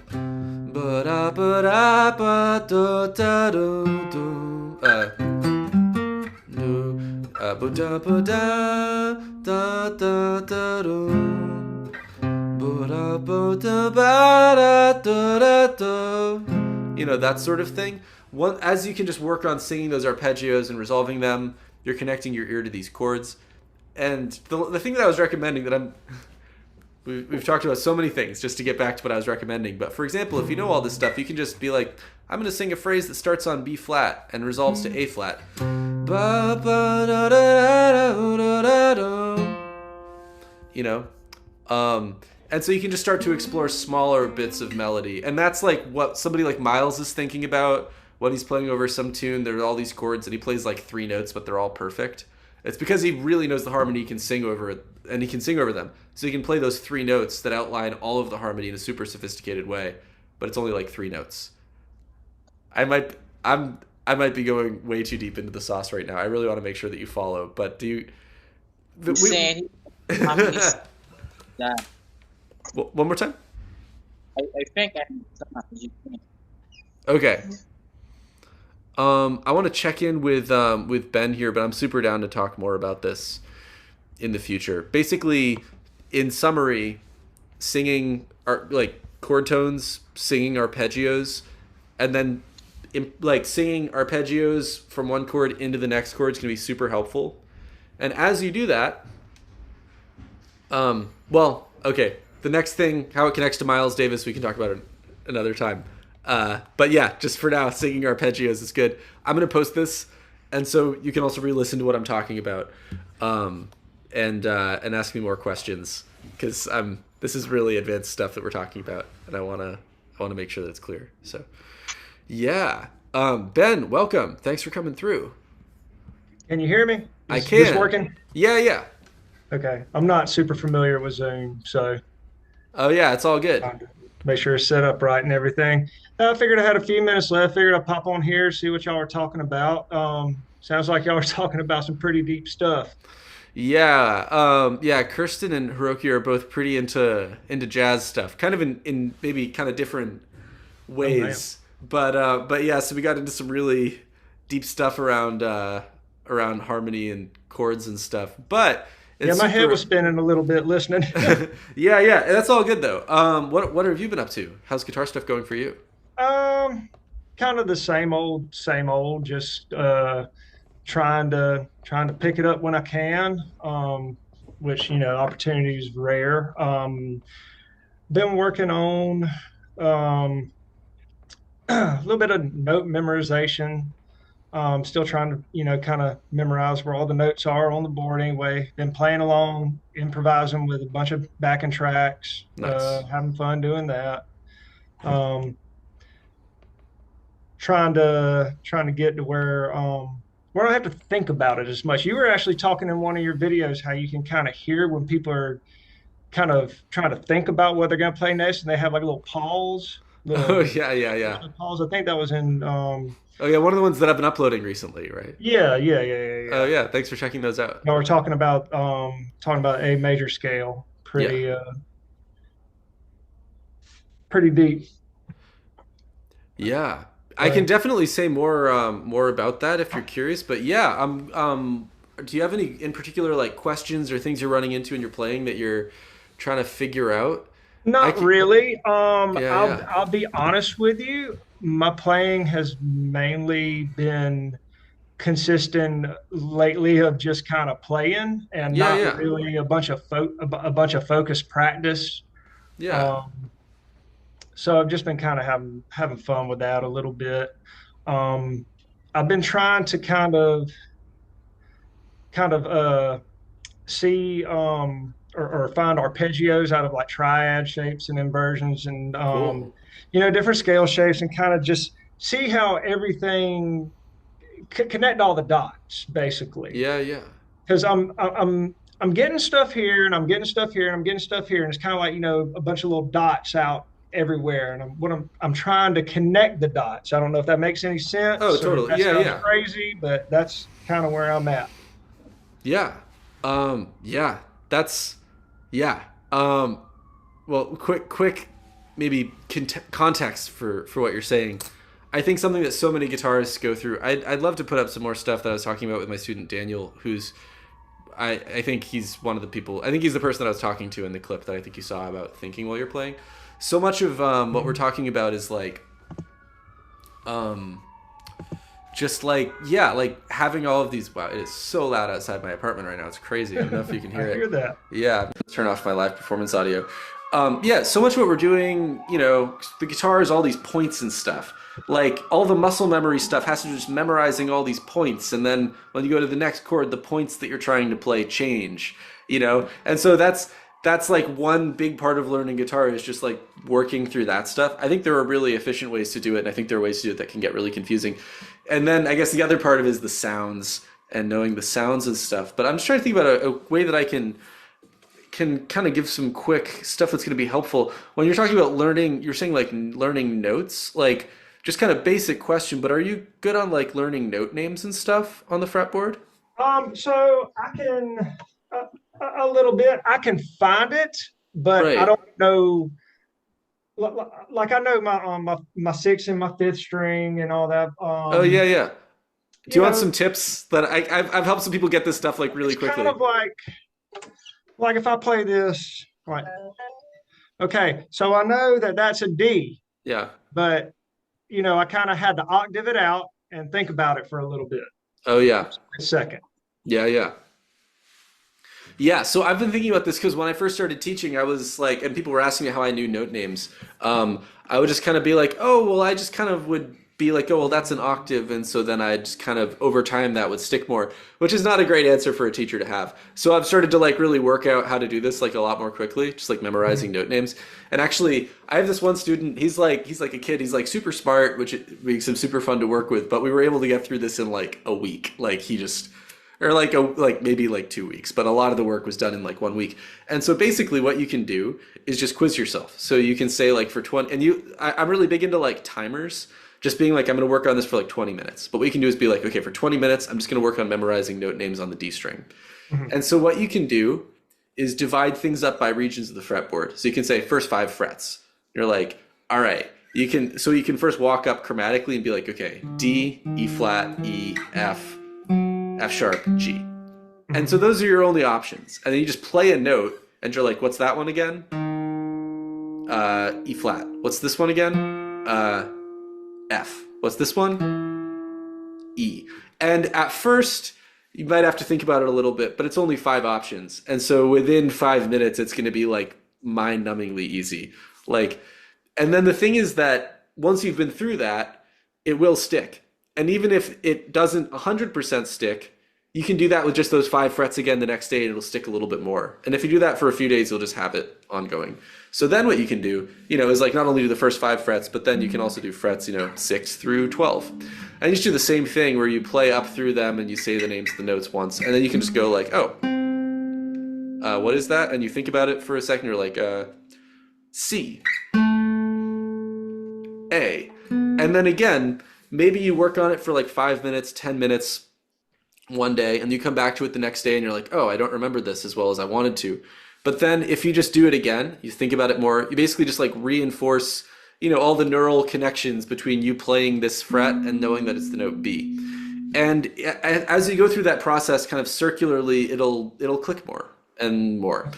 you know, that sort of thing. One, as you can just work on singing those arpeggios and resolving them, you're connecting your ear to these chords. And the thing that I was recommending that we've talked about so many things just to get back to what I was recommending. But for example, if you know all this stuff, you can just be like, I'm going to sing a phrase that starts on B flat and resolves to A flat. You know? And so you can just start to explore smaller bits of melody. And that's like what somebody like Miles is thinking about when he's playing over some tune. There are all these chords and he plays like three notes, but they're all perfect. It's because he really knows the harmony, he can sing over it, and he can sing over them. So he can play those three notes that outline all of the harmony in a super sophisticated way, but it's only like three notes. I might I might be going way too deep into the sauce right now. I really want to make sure that you follow, but do you You saying how many that? one more time? I think I understand you think. Okay. I want to check in with Ben here, but I'm super down to talk more about this in the future. Basically, in summary, singing like chord tones, singing arpeggios, and then like singing arpeggios from one chord into the next chord is going to be super helpful. And as you do that, well, okay, the next thing, how it connects to Miles Davis, we can talk about it another time. But yeah, just for now, singing arpeggios is good. I'm going to post this, and so you can also re-listen to what I'm talking about, and ask me more questions, because this is really advanced stuff that we're talking about, and I wanna make sure that it's clear. So yeah, Ben, welcome. Thanks for coming through. Can you hear me? I Is this can. working? Yeah. Okay. I'm not super familiar with Zoom, so Oh yeah, it's all good. trying to make sure it's set up right and everything. I figured I had a few minutes left. Figured I'd pop on here, see what y'all are talking about. Sounds like y'all are talking about some pretty deep stuff. Yeah, Kirsten and Hiroki are both pretty into jazz stuff, kind of in maybe kind of different Oh man. ways. But yeah, so we got into some really deep stuff around harmony and chords and stuff. But Yeah, it's my head was super. spinning a little bit listening. Yeah, that's all good though. What have you been up to? How's guitar stuff going for you? um, Kind of the same old. Just trying to pick it up when I can. Which opportunity is rare. Been working on a little bit of note memorization, Still trying to, kind of memorize where all the notes are on the board anyway. Been playing along, improvising with a bunch of backing tracks, Nice. having fun doing that. Um, trying to get to where I don't have to think about it as much. You were actually talking in one of your videos how you can kind of hear when people are kind of trying to think about what they're going to play next, and they have like a little pause, Oh little yeah, yeah, yeah. pause. I think that was in Oh yeah, one of the ones that I've been uploading recently, right? yeah, yeah, yeah, yeah, Oh yeah. yeah, thanks for checking those out. No, we're talking about A major scale, Yeah. pretty deep. Yeah. I can But definitely say more about that if you're curious, but yeah, do you have any in particular like questions or things you're running into in your playing that you're trying to figure out? I not can, really. yeah, I'll yeah. I'll be honest with you. My playing has mainly been consistent lately of just kind of playing and Yeah, not yeah. really a bunch of focused practice. Yeah. Um, so I've just been kind of having fun with that a little bit. Um, I've been trying to kind of see or find arpeggios out of like triad shapes and inversions and Cool. different scale shapes and kind of just see how everything connect all the dots basically Yeah, yeah. because I'm getting stuff here and I'm getting stuff here and I'm getting stuff here and it's kind of like a bunch of little dots out everywhere and I'm trying to connect the dots. I don't know if that makes any Oh, sense or if totally. that Yeah, sounds yeah. crazy, but that's kind of where I'm at. Yeah. Yeah. That's yeah. Well, quick maybe context for what you're saying. I think something that so many guitarists go through. I'd love to put up some more stuff that I was talking about with my student Daniel, who's I think he's one of the people. I think he's the person that I was talking to in the clip that I think you saw about thinking while you're playing. So much of what we're talking about is like, um, just like yeah, like having all of these. Wow, it is so loud outside my apartment right now. It's crazy. I don't know if you can I hear hear it. that. Yeah, I'm gonna turn off my live performance audio. Yeah, so much what we're doing, the guitar is all these points and stuff. Like all the muscle memory stuff has to do just memorizing all these points, and then when you go to the next chord, the points that you're trying to play change. And so that's like one big part of learning guitar is just like working through that stuff. I think there are really efficient ways to do it, and I think there are ways to do it that can get really confusing. And then I guess the other part of it is the sounds and knowing the sounds and stuff. But I'm just trying to think about a way that I can kind of give some quick stuff that's going to be helpful when you're talking about learning. You're saying like learning notes, like just kind of basic question, but are you good on like learning note names and stuff on the fretboard? So I can a little bit. I can find it, but I Right. don't know. Like I know my sixth and my fifth string and all that. Oh yeah, yeah. Do You you want know, some tips that I've helped some people get this stuff like really it's kind quickly? of like if I play this, right? Okay, so I know that that's a D, Yeah. but I kind of had to octave it out and think about it for a little bit, Oh yeah. a second. Yeah, yeah. Yeah, so I've been thinking about this because when I first started teaching, I was like, and people were asking me how I knew note names. I would just kind of be like, oh, well, I just kind of would be like, oh, well, that's an octave. And so then I just kind of, over time, that would stick more, which is not a great answer for a teacher to have. So I've started to like really work out how to do this like a lot more quickly, just like memorizing note names. And actually, I have this one student, he's like a kid, he's like super smart, which it makes him super fun to work with, but we were able to get through this in like a week. Like he just or like maybe like 2 weeks, but a lot of the work was done in like 1 week. And so basically what you can do is just quiz yourself. So you can say like for 20, and I'm really big into like timers, just being like, I'm going to work on this for like 20 minutes. But what you can do is be like, okay, for 20 minutes, I'm just going to work on memorizing note names on the D string. Mhm. And so what you can do is divide things up by regions of the fretboard. So you can say first 5 frets. You're like, all right, you can first walk up chromatically and be like, okay, D, E flat, E, F sharp, G. And so Mhm. those are your only options. And then you just play a note and you're like, what's that one again? E flat. What's this one again? F. What's this one? E. And at first, you might have to think about it a little bit, but it's only 5 options. And so within 5 minutes, it's going to be like mind-numbingly easy. Like, and then the thing is that once you've been through that, it will stick. And even if it doesn't 100% stick, you can do that with just those 5 frets again the next day and it'll stick a little bit more. And if you do that for a few days, you'll just have it ongoing. So then what you can do, is like not only do the first 5 frets, but then you can also do frets, 6 through 12. And you just do the same thing where you play up through them and you say the names of the notes once. And then you can just go like, oh, what is that? And you think about it for a second. You're like, C, A. And then again, maybe you work on it for like 5 minutes, 10 minutes one day, and you come back to it the next day and you're like, oh, I don't remember this as well as I wanted to. But then if you just do it again, you think about it more, you basically just like reinforce, all the neural connections between you playing this fret and knowing that it's the note B. And as you go through that process kind of circularly, it'll click more and more.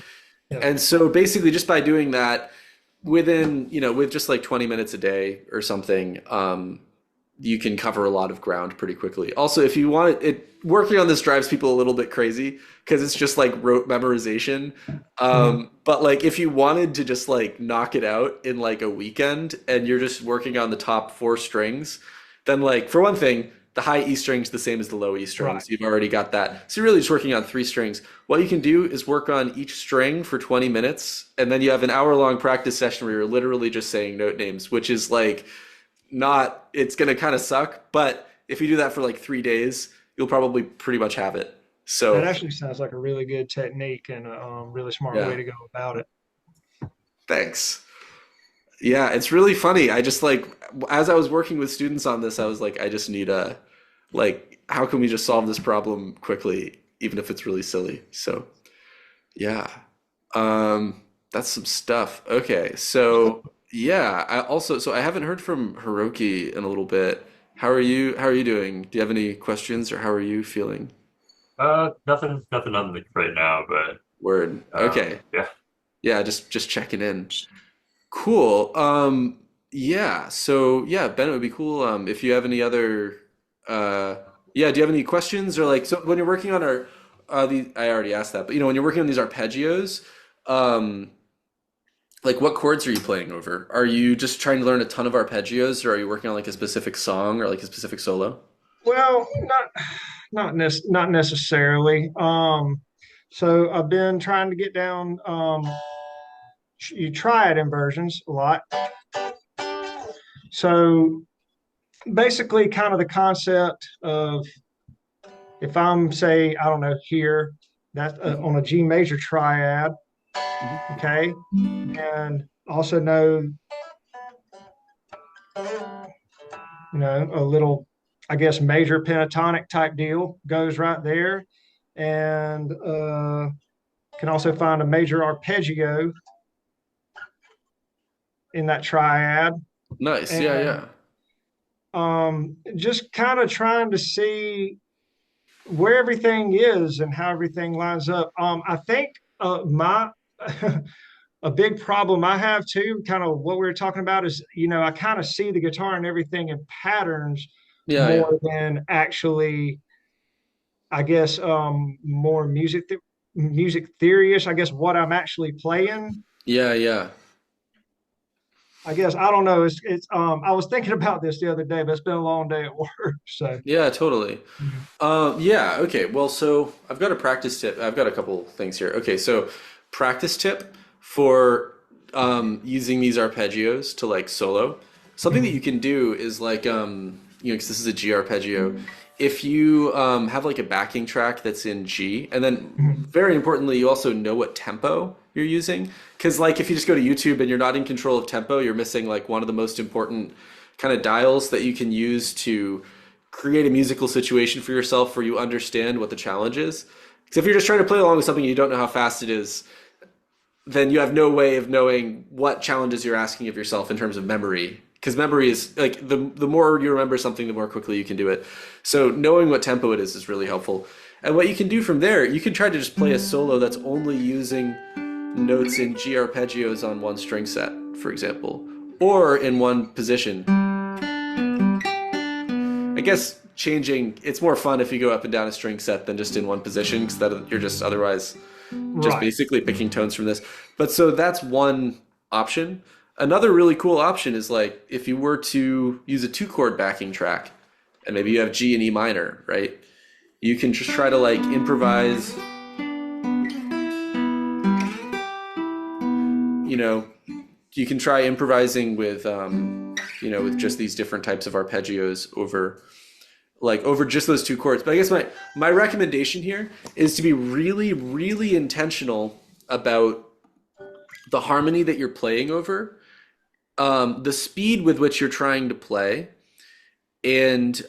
Yeah. And so basically just by doing that within, with just like 20 minutes a day or something, you can cover a lot of ground pretty quickly. Also, if you want it, working on this drives people a little bit crazy because it's just like rote memorization. But like if you wanted to just like knock it out in like a weekend and you're just working on the top 4 strings, then like for one thing, the high E string's the same as the low E strings. Right. You've already got that. So you're really just working on 3 strings. What you can do is work on each string for 20 minutes, and then you have an hour-long practice session where you're literally just saying note names, which is like it's going to kind of suck, but if you do that for like 3 days, you'll probably pretty much have it. So That actually sounds like a really good technique and a really smart Yeah. way to go about it. Thanks. Yeah, it's really funny. I just like, as I was working with students on this, I was like, I just need how can we just solve this problem quickly, even if it's really silly? So, yeah. That's some stuff. Okay, so yeah, I haven't heard from Hiroki in a little bit. How are you? How are you doing? Do you have any questions or how are you feeling? Nothing on the right now, but Word. Okay. yeah. Yeah, just checking in. Cool. Yeah. So yeah, Ben, it would be cool if you have any other yeah, do you have any questions or like so when you're working on I already asked that, but when you're working on these arpeggios, like what chords are you playing over? Are you just trying to learn a ton of arpeggios or are you working on like a specific song or like a specific solo? Well, not necessarily. So I've been trying to get down you triad inversions a lot. So basically kind of the concept of if I'm say, I don't know, here, that's on a G major triad, Mhm. okay? And also know, a little, I guess, major pentatonic type deal goes right there. And can also find a major arpeggio in that triad. Nice. Yeah, And yeah. just kind of trying to see where everything is and how everything lines up. I think my a big problem I have too, kind of what we were talking about is, I kind of see the guitar and everything in patterns Yeah, yeah. more than actually, I guess, more music theory-ish, I guess, what I'm actually playing. Yeah, yeah. I guess I don't know. It's I was thinking about this the other day, but it's been a long day at work. So Yeah, totally. Mhm. Yeah, okay. Well, so I've got a practice tip. I've got a couple things here. Okay, so practice tip for using these arpeggios to like solo. Something that Mhm. you can do is like because this is a G arpeggio. If you have like a backing track that's in G, and then Mhm. very importantly, you also know what tempo you're using. Because like if you just go to YouTube and you're not in control of tempo, you're missing like one of the most important kind of dials that you can use to create a musical situation for yourself where you understand what the challenge is. Because if you're just trying to play along with something and you don't know how fast it is, then you have no way of knowing what challenges you're asking of yourself in terms of memory. Because memory is like the more you remember something, the more quickly you can do it. So knowing what tempo it is really helpful. And what you can do from there, you can try to just play a solo that's only using notes in G arpeggios on one string set, for example, or in one position. I guess changing, it's more fun if you go up and down a string set than just in one position because that you're just otherwise just Right. basically picking tones from this. But so that's one option. Another really cool option is like if you were to use a 2 chord backing track and maybe you have G and E minor, right? You can just try to like improvise, you know, you can try improvising with, with just these different types of arpeggios over just those two chords. But I guess my recommendation here is to be really, really intentional about the harmony that you're playing over, the speed with which you're trying to play, and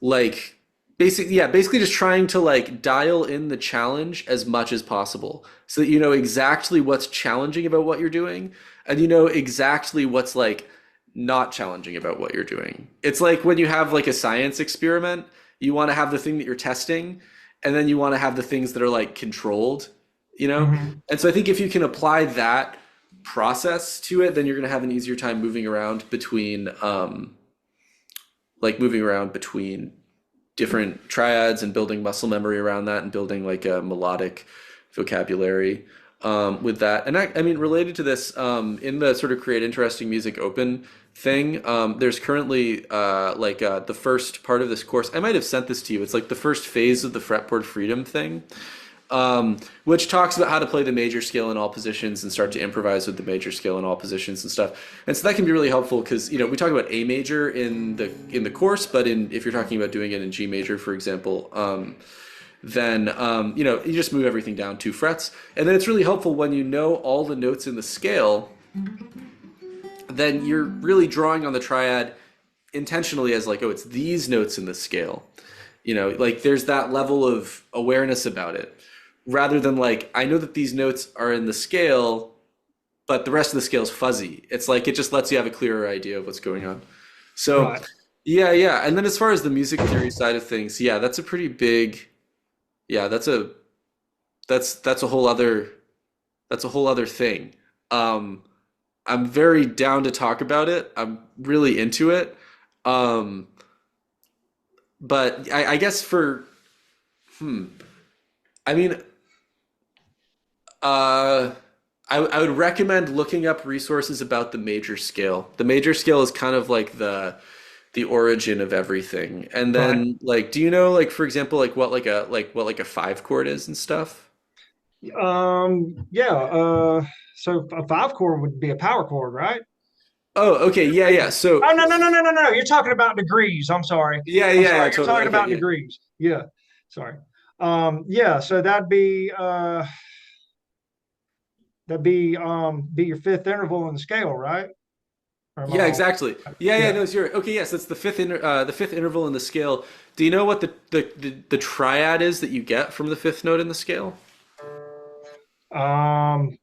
like basically just trying to like dial in the challenge as much as possible so that you know exactly what's challenging about what you're doing, and you know exactly what's like not challenging about what you're doing. It's like when you have like a science experiment, you want to have the thing that you're testing, and then you want to have the things that are like controlled, you know? Hmm. And so I think if you can apply that process to it, then you're going to have an easier time moving around between different triads and building muscle memory around that and building like a melodic vocabulary with that. And I mean, related to this, in the sort of Create Interesting Music Open thing, there's currently the first part of this course. I might have sent this to you. It's like the first phase of the Fretboard Freedom thing, which talks about how to play the major scale in all positions and start to improvise with the major scale in all positions and stuff. And so that can be really helpful because we talk about A major in the course, but if you're talking about doing it in G major, for example, then you just move everything down 2 frets, and then it's really helpful when you know all the notes in the scale. Then you're really drawing on the triad intentionally as like, oh, it's these notes in the scale. Like there's that level of awareness about it, rather than like, I know that these notes are in the scale, but the rest of the scale is fuzzy. It's like, it just lets you have a clearer idea of what's going on. So, Right. yeah. And then as far as the music theory side of things, yeah, that's a pretty big, yeah, that's a whole other thing. I'm very down to talk about it. I'm really into it. But I guess I mean, I would recommend looking up resources about the major scale. The major scale is kind of like the origin of everything. And Right. then like, do you know like for example like what a 5 chord is and stuff? Yeah. So a 5 chord would be a power chord, right? Oh, okay, yeah. So Oh, no, no, no, no, no, no. You're talking about degrees. I'm sorry. I'm yeah, sorry. You're totally. talking Okay, about yeah. degrees. Yeah. Sorry. Yeah, so that'd be your fifth interval in the scale, right? Or am I Yeah, wrong? exactly. Yeah, Yeah. no, it's your okay, yes, it's the fifth interval in the scale. Do you know what the triad is that you get from the fifth note in the scale? Um,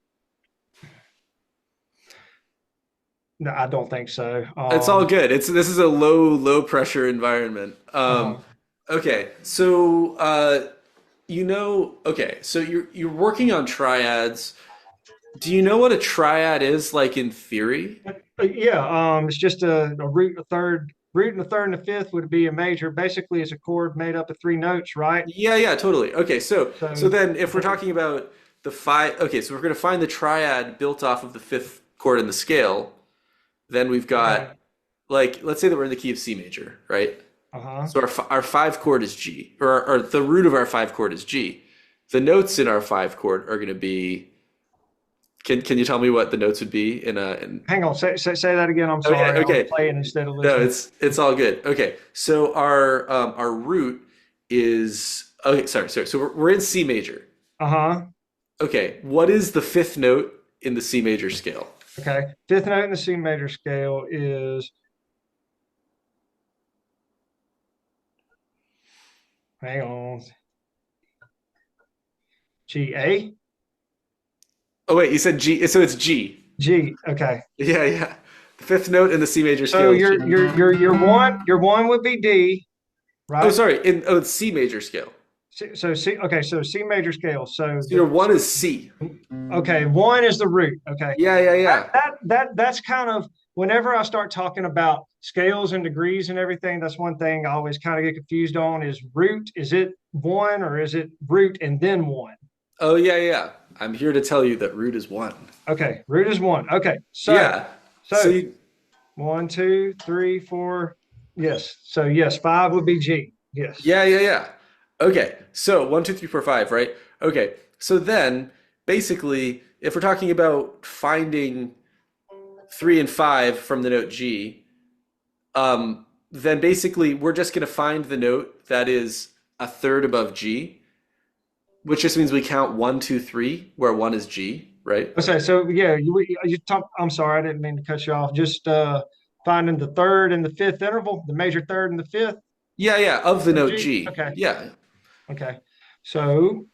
no, I don't think so. It's all good. This is a low pressure environment. Uh-huh. Okay, so okay, so you're working on triads. Do you know what a triad is like in theory? Yeah, it's just a root, and a third, and a fifth would be a major. Basically, it's a chord made up of three notes, right? Yeah, totally. Okay, so So, then if we're talking about the five, okay, so we're going to find the triad built off of the fifth chord in the scale. Then we've okay. got like let's say that we're in the key of C major, right? Uh-huh. So our 5 chord is G, or the root of our 5 chord is G. The notes in our 5 chord are going to be. Can you tell me what the notes would be in? Hang on, say that again. I'm Okay, sorry. I was okay. playing instead of No, listening. it's all good. Okay, so our root is okay. Sorry. So we're in C major. Uh-huh. Okay, what is the fifth note in the C major scale? Okay. Fifth note in the C major scale is, hang on, G A? Oh wait, you said G, so it's G. G. Okay. Yeah. The fifth note in the C major So scale is G. your one would be D, Oh, right? sorry, it's C major scale. So C, okay, so C major scale. So So your one is C. okay, one is the root. Okay. Yeah. That's kind of whenever I start talking about scales and degrees and everything, that's one thing I always kind of get confused on is root. Is it one or is it root and then one? Oh yeah. I'm here to tell you that root is one. Okay, root is one. Okay, so Yeah. So so you, one, two, three, four, Yes. So yes, five would be G. Yes. Yeah, yeah, yeah. Okay, so 1, 2, 3, 4, 5, right? Okay, so then basically, if we're talking about finding 3 and 5 from the note G, then basically we're just going to find the note that is a third above G, which just means we count 1, 2, 3, where one is G, right? Okay. So yeah, you talk. I'm sorry, I didn't mean to cut you off. Just finding the third and the fifth interval, the major third and the fifth Yeah, yeah, of the of note G. G. Okay. Yeah, Okay. So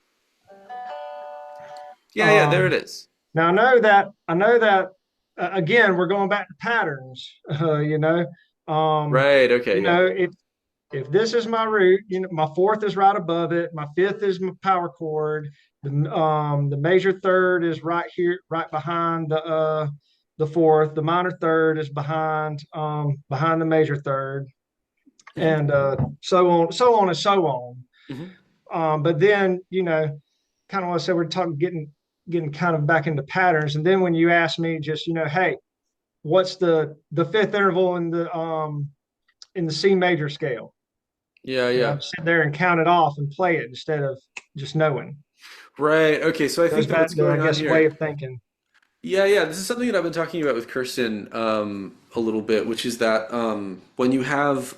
yeah, yeah, there it um, is. now I know that again we're going back to patterns. Um, Right, okay, yeah. if this is my root, my fourth is right above it, my fifth is my power chord, the major third is right here, right behind the fourth, the minor third is behind the major third, Hmm. and so on and so on. Hmm. But then, kind of what I said, we're talking getting kind of back into patterns. And then when you ask me just, hey, what's the fifth interval in the C major scale? Yeah, And yeah. I'd sit there and count it off and play it instead of just knowing. Right, okay, so I Goes think that what's back to, I going on guess, way here. of thinking. Yeah, yeah. This is something that I've been talking about with Kirsten a little bit, which is that when you have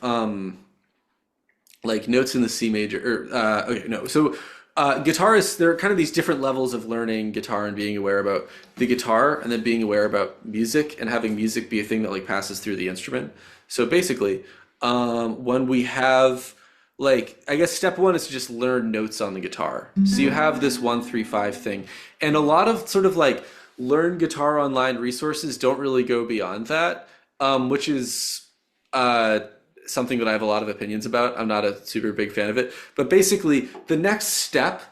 like notes in the C major, or okay, no. So guitarists, there are kind of these different levels of learning guitar and being aware about the guitar, and then being aware about music and having music be a thing that like passes through the instrument. So basically, when we have like I guess step one is to just learn notes on the guitar. So you have this 1, 3, 5 thing, and a lot of sort of like learn guitar online resources don't really go beyond that, which is uh, something that I have a lot of opinions about. I'm not a super big fan of it. But basically, the next step,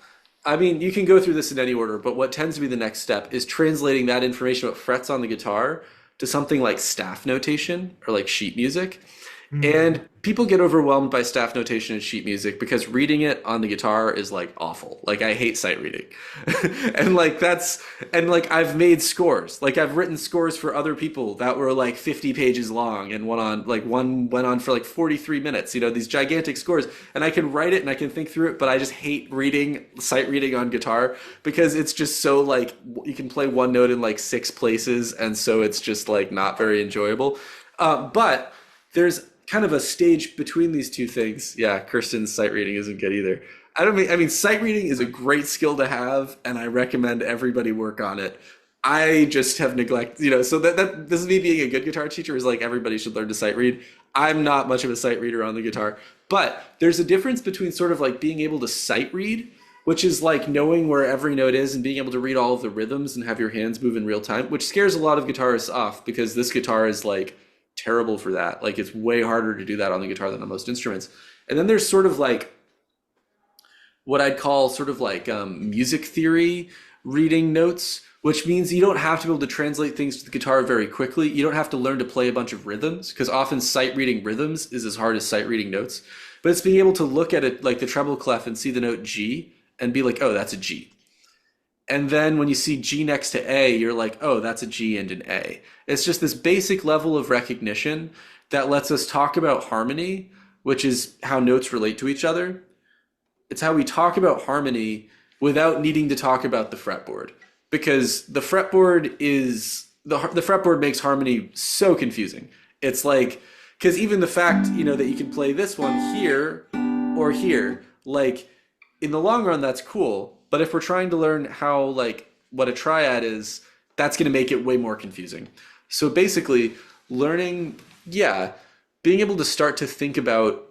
I mean, you can go through this in any order, but what tends to be the next step is translating that information about frets on the guitar to something like staff notation or like sheet music. Hmm. And people get overwhelmed by staff notation and sheet music because reading it on the guitar is like awful. Like I hate sight reading. And like that's and like I've made scores. Like I've written scores for other people that were like 50 pages long and one went on for like 43 minutes, these gigantic scores. And I can write it and I can think through it, but I just hate reading sight reading on guitar because it's just so like you can play one note in like 6 places and so it's just like not very enjoyable. But there's kind of a stage between these two things. Yeah, Kirsten's sight reading isn't good either. I mean, sight reading is a great skill to have, and I recommend everybody work on it. I just have neglected, so that this is me being a good guitar teacher is like everybody should learn to sight read. I'm not much of a sight reader on the guitar, but there's a difference between sort of like being able to sight read, which is like knowing where every note is and being able to read all of the rhythms and have your hands move in real time, which scares a lot of guitarists off because this guitar is like terrible for that. Like it's way harder to do that on the guitar than on most instruments. And then there's sort of like what I'd call sort of like music theory reading notes, which means you don't have to be able to translate things to the guitar very quickly. You don't have to learn to play a bunch of rhythms because often sight reading rhythms is as hard as sight reading notes. But it's being able to look at it like the treble clef and see the note G and be like, oh, that's a G. And then when you see G next to A, you're like, oh, that's a G and an A. It's just this basic level of recognition that lets us talk about harmony, which is how notes relate to each other. It's how we talk about harmony without needing to talk about the fretboard. Because the fretboard makes harmony so confusing. It's like, because even the fact, that you can play this one here or here, like in the long run, that's cool. But if we're trying to learn how, like, what a triad is, that's going to make it way more confusing. So basically, learning, yeah, being able to start to think about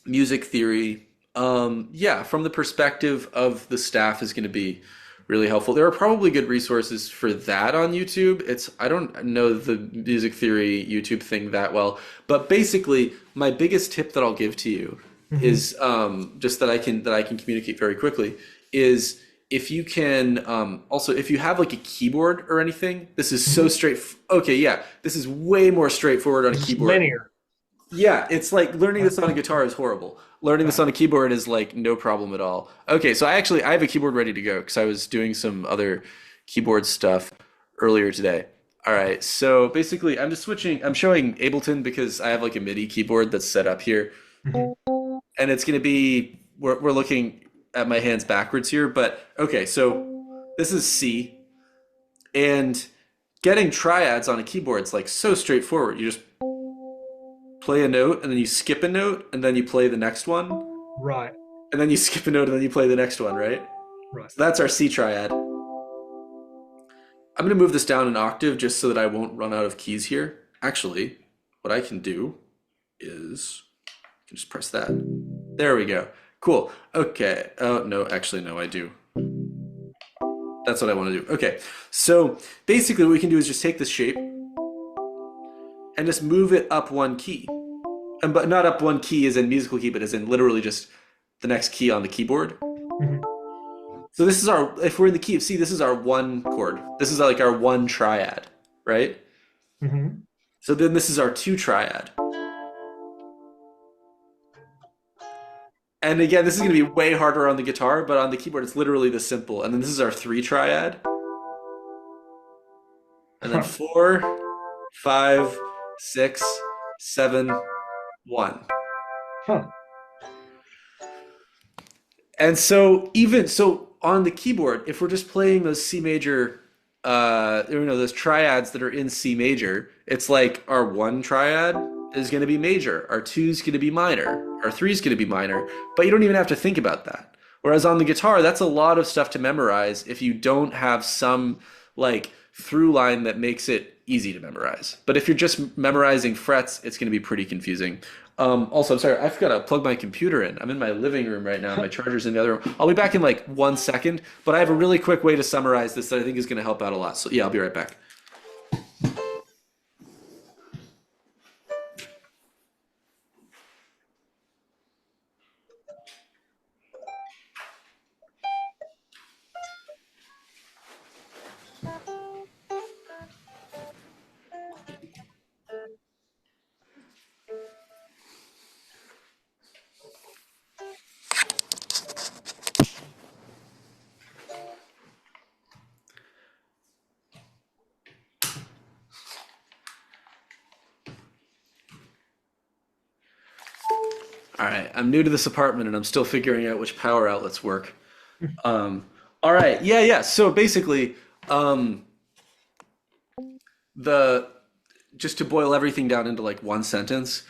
music theory, yeah, from the perspective of the staff is going to be really helpful. There are probably good resources for that on YouTube. I don't know the music theory YouTube thing that well, but basically, my biggest tip that I'll give to you Hmm. is just that I can communicate very quickly is if you can also if you have like a keyboard or anything, this is so Hmm. straight. Okay, yeah, this is way more straightforward on a This is keyboard. linear. Yeah, it's like learning Right. this on a guitar is horrible. Learning this Right. on a keyboard is like no problem at all. Okay, so I have a keyboard ready to go because I was doing some other keyboard stuff earlier today. All right, so basically I'm just switching, I'm showing Ableton because I have like a MIDI keyboard that's set up here. Mhm. And it's going to be, we're looking at my hands backwards here, but okay, so this is C. And getting triads on a keyboard is like so straightforward. You just play a note and then you skip a note and then you play the next one. Right. And then you skip a note and then you play the next one, right? Right. So that's our C triad. I'm going to move this down an octave just so that I won't run out of keys here. Actually, what I can do is I can just press that. There we go. Cool. Okay. Oh, no, actually, no, I do. That's what I want to do. Okay. So basically what we can do is just take this shape and just move it up one key. And but not up one key as in musical key, but as in literally just the next key on the keyboard. Mhm. So this is our, if we're in the key of C, this is our one chord. This is like our one triad, right? Mhm. So then this is our two triad. And again, this is going to be way harder on the guitar, but on the keyboard it's literally this simple. And then this is our three triad. And then Huh. 4, 5, 6, 7, 1. Huh. And so even so on the keyboard, if we're just playing those C major, those triads that are in C major, it's like our one triad is going to be major, our two is going to be minor, our three is going to be minor, but you don't even have to think about that. Whereas on the guitar, that's a lot of stuff to memorize if you don't have some like through line that makes it easy to memorize. But if you're just memorizing frets, it's going to be pretty confusing. Also, I'm sorry, I forgot to plug my computer in. I'm in my living room right now. My charger's in the other room. I'll be back in like 1 second, but I have a really quick way to summarize this that I think is going to help out a lot. So yeah, I'll be right back. All right, I'm new to this apartment and I'm still figuring out which power outlets work. Um, all right, yeah. So basically, um, the just to boil everything down into like one sentence,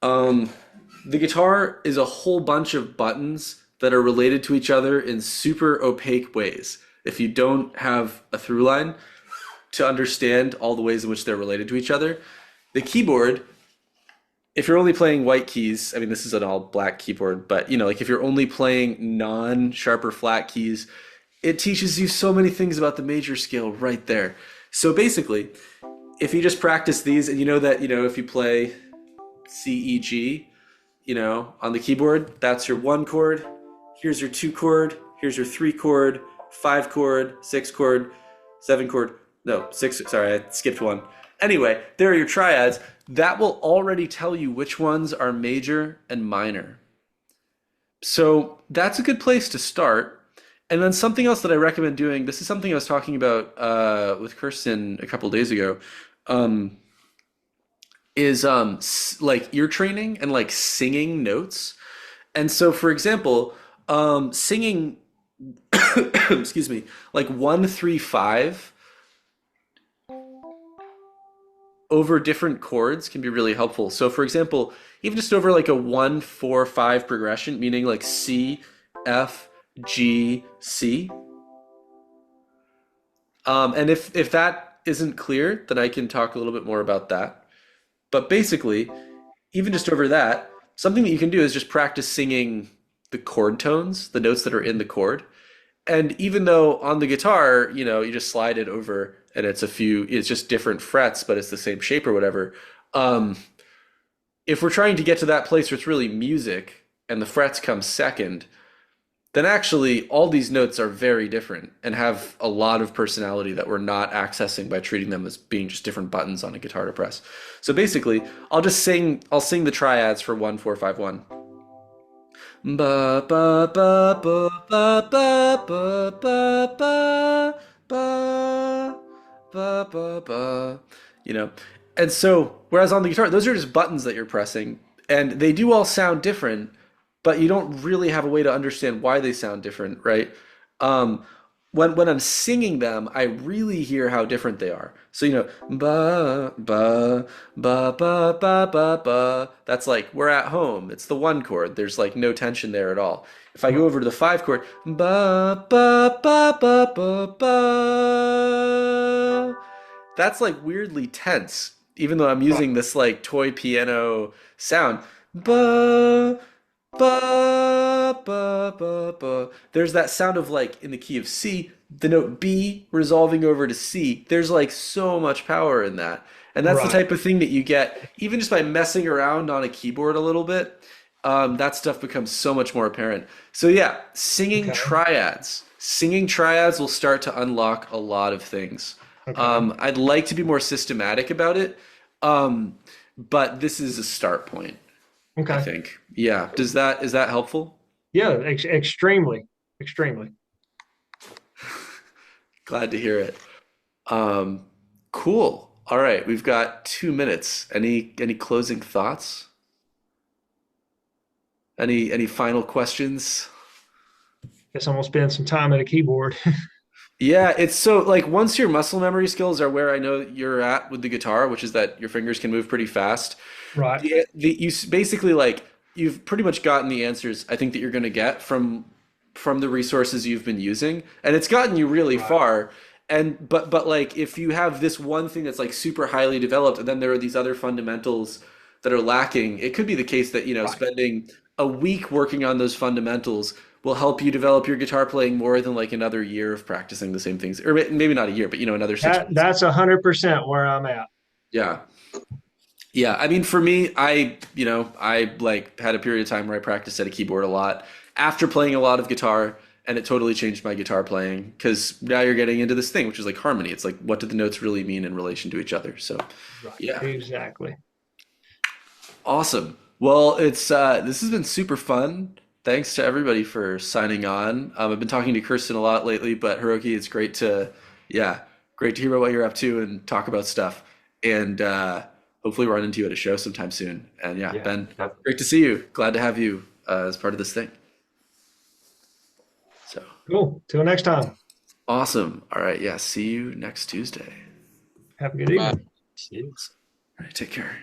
um, the guitar is a whole bunch of buttons that are related to each other in super opaque ways. If you don't have a through line to understand all the ways in which they're related to each other, the keyboard, if you're only playing white keys, I mean, this is an all black keyboard, but you know, like if you're only playing non-sharp or flat keys, it teaches you so many things about the major scale right there. So basically, if you just practice these and you know that, if you play C, E, G, on the keyboard, that's your one chord. Here's your two chord. Here's your three chord, five chord, six chord, seven chord. No, six. Sorry, I skipped one. Anyway, there are your triads. That will already tell you which ones are major and minor. So that's a good place to start. And then something else that I recommend doing, this is something I was talking about with Kirsten a couple days ago, um, is like ear training and like singing notes. And so, for example, singing, excuse me, like 1, 3, 5 over different chords can be really helpful. So, for example, even just over like a 1, 4, 5 progression, meaning like C, F, G, C. And if that isn't clear, then I can talk a little bit more about that. But basically, even just over that, something that you can do is just practice singing the chord tones, the notes that are in the chord. And even though on the guitar, you just slide it over and it's just different frets, but it's the same shape or whatever. Um, if we're trying to get to that place where it's really music and the frets come second, then actually all these notes are very different and have a lot of personality that we're not accessing by treating them as being just different buttons on a guitar to press. So basically, I'll sing the triads for 1, 4, 5, 1. Ba ba ba ba ba ba ba ba ba ba ba ba ba, you know. And so, whereas on the guitar, those are just buttons that you're pressing, and they do all sound different, but you don't really have a way to understand why they sound different, right? Um, when I'm singing them, I really hear how different they are. So, ba ba ba ba ba ba ba. That's like we're at home. It's the one chord. There's like no tension there at all. If I go Right. over to the five chord, ba ba ba ba ba ba, that's like weirdly tense, even though I'm Right. using this like toy piano sound. Ba ba ba ba ba. There's that sound of like in the key of C, the note B resolving over to C. There's like so much power in that. And that's the Right. type of thing that you get even just by messing around on a keyboard a little bit. That stuff becomes so much more apparent. So yeah, singing Okay. triads. Singing triads will start to unlock a lot of things. Okay. I'd like to be more systematic about it, but this is a start point, I Okay. think. Yeah. Is that helpful? Yeah. Extremely. Extremely. Glad to hear it. Um, cool. All right, we've got 2 minutes. Any closing thoughts? Any final questions? Guess I'm gonna spend some time at a keyboard. Yeah, it's so like once your muscle memory skills are where I know you're at with the guitar, which is that your fingers can move pretty fast. Right. Basically like you've pretty much gotten the answers I think that you're going to get from the resources you've been using, and it's gotten you really Right. far. And but like if you have this one thing that's like super highly developed, and then there are these other fundamentals that are lacking, it could be the case that Right. spending a week working on those fundamentals will help you develop your guitar playing more than like another year of practicing the same things, or maybe not a year, but another 6 months. That's 100% where I'm at. Yeah. Yeah, I mean, for me, I like had a period of time where I practiced at a keyboard a lot after playing a lot of guitar, and it totally changed my guitar playing because now you're getting into this thing, which is like harmony. It's like, what do the notes really mean in relation to each other? So, Right. yeah, Exactly. awesome. Well, it's this has been super fun. Thanks to everybody for signing on. I've been talking to Kirsten a lot lately, but Hiroki, it's yeah, great to hear about what you're up to and talk about stuff. And hopefully run into you at a show sometime soon. And yeah, Yeah, Ben, definitely. great to see you. Glad to have you as part of this thing. So Cool. Till next time. awesome. All right. Yeah. See you next Tuesday. Have a good Bye. evening. See you. All right. Take care.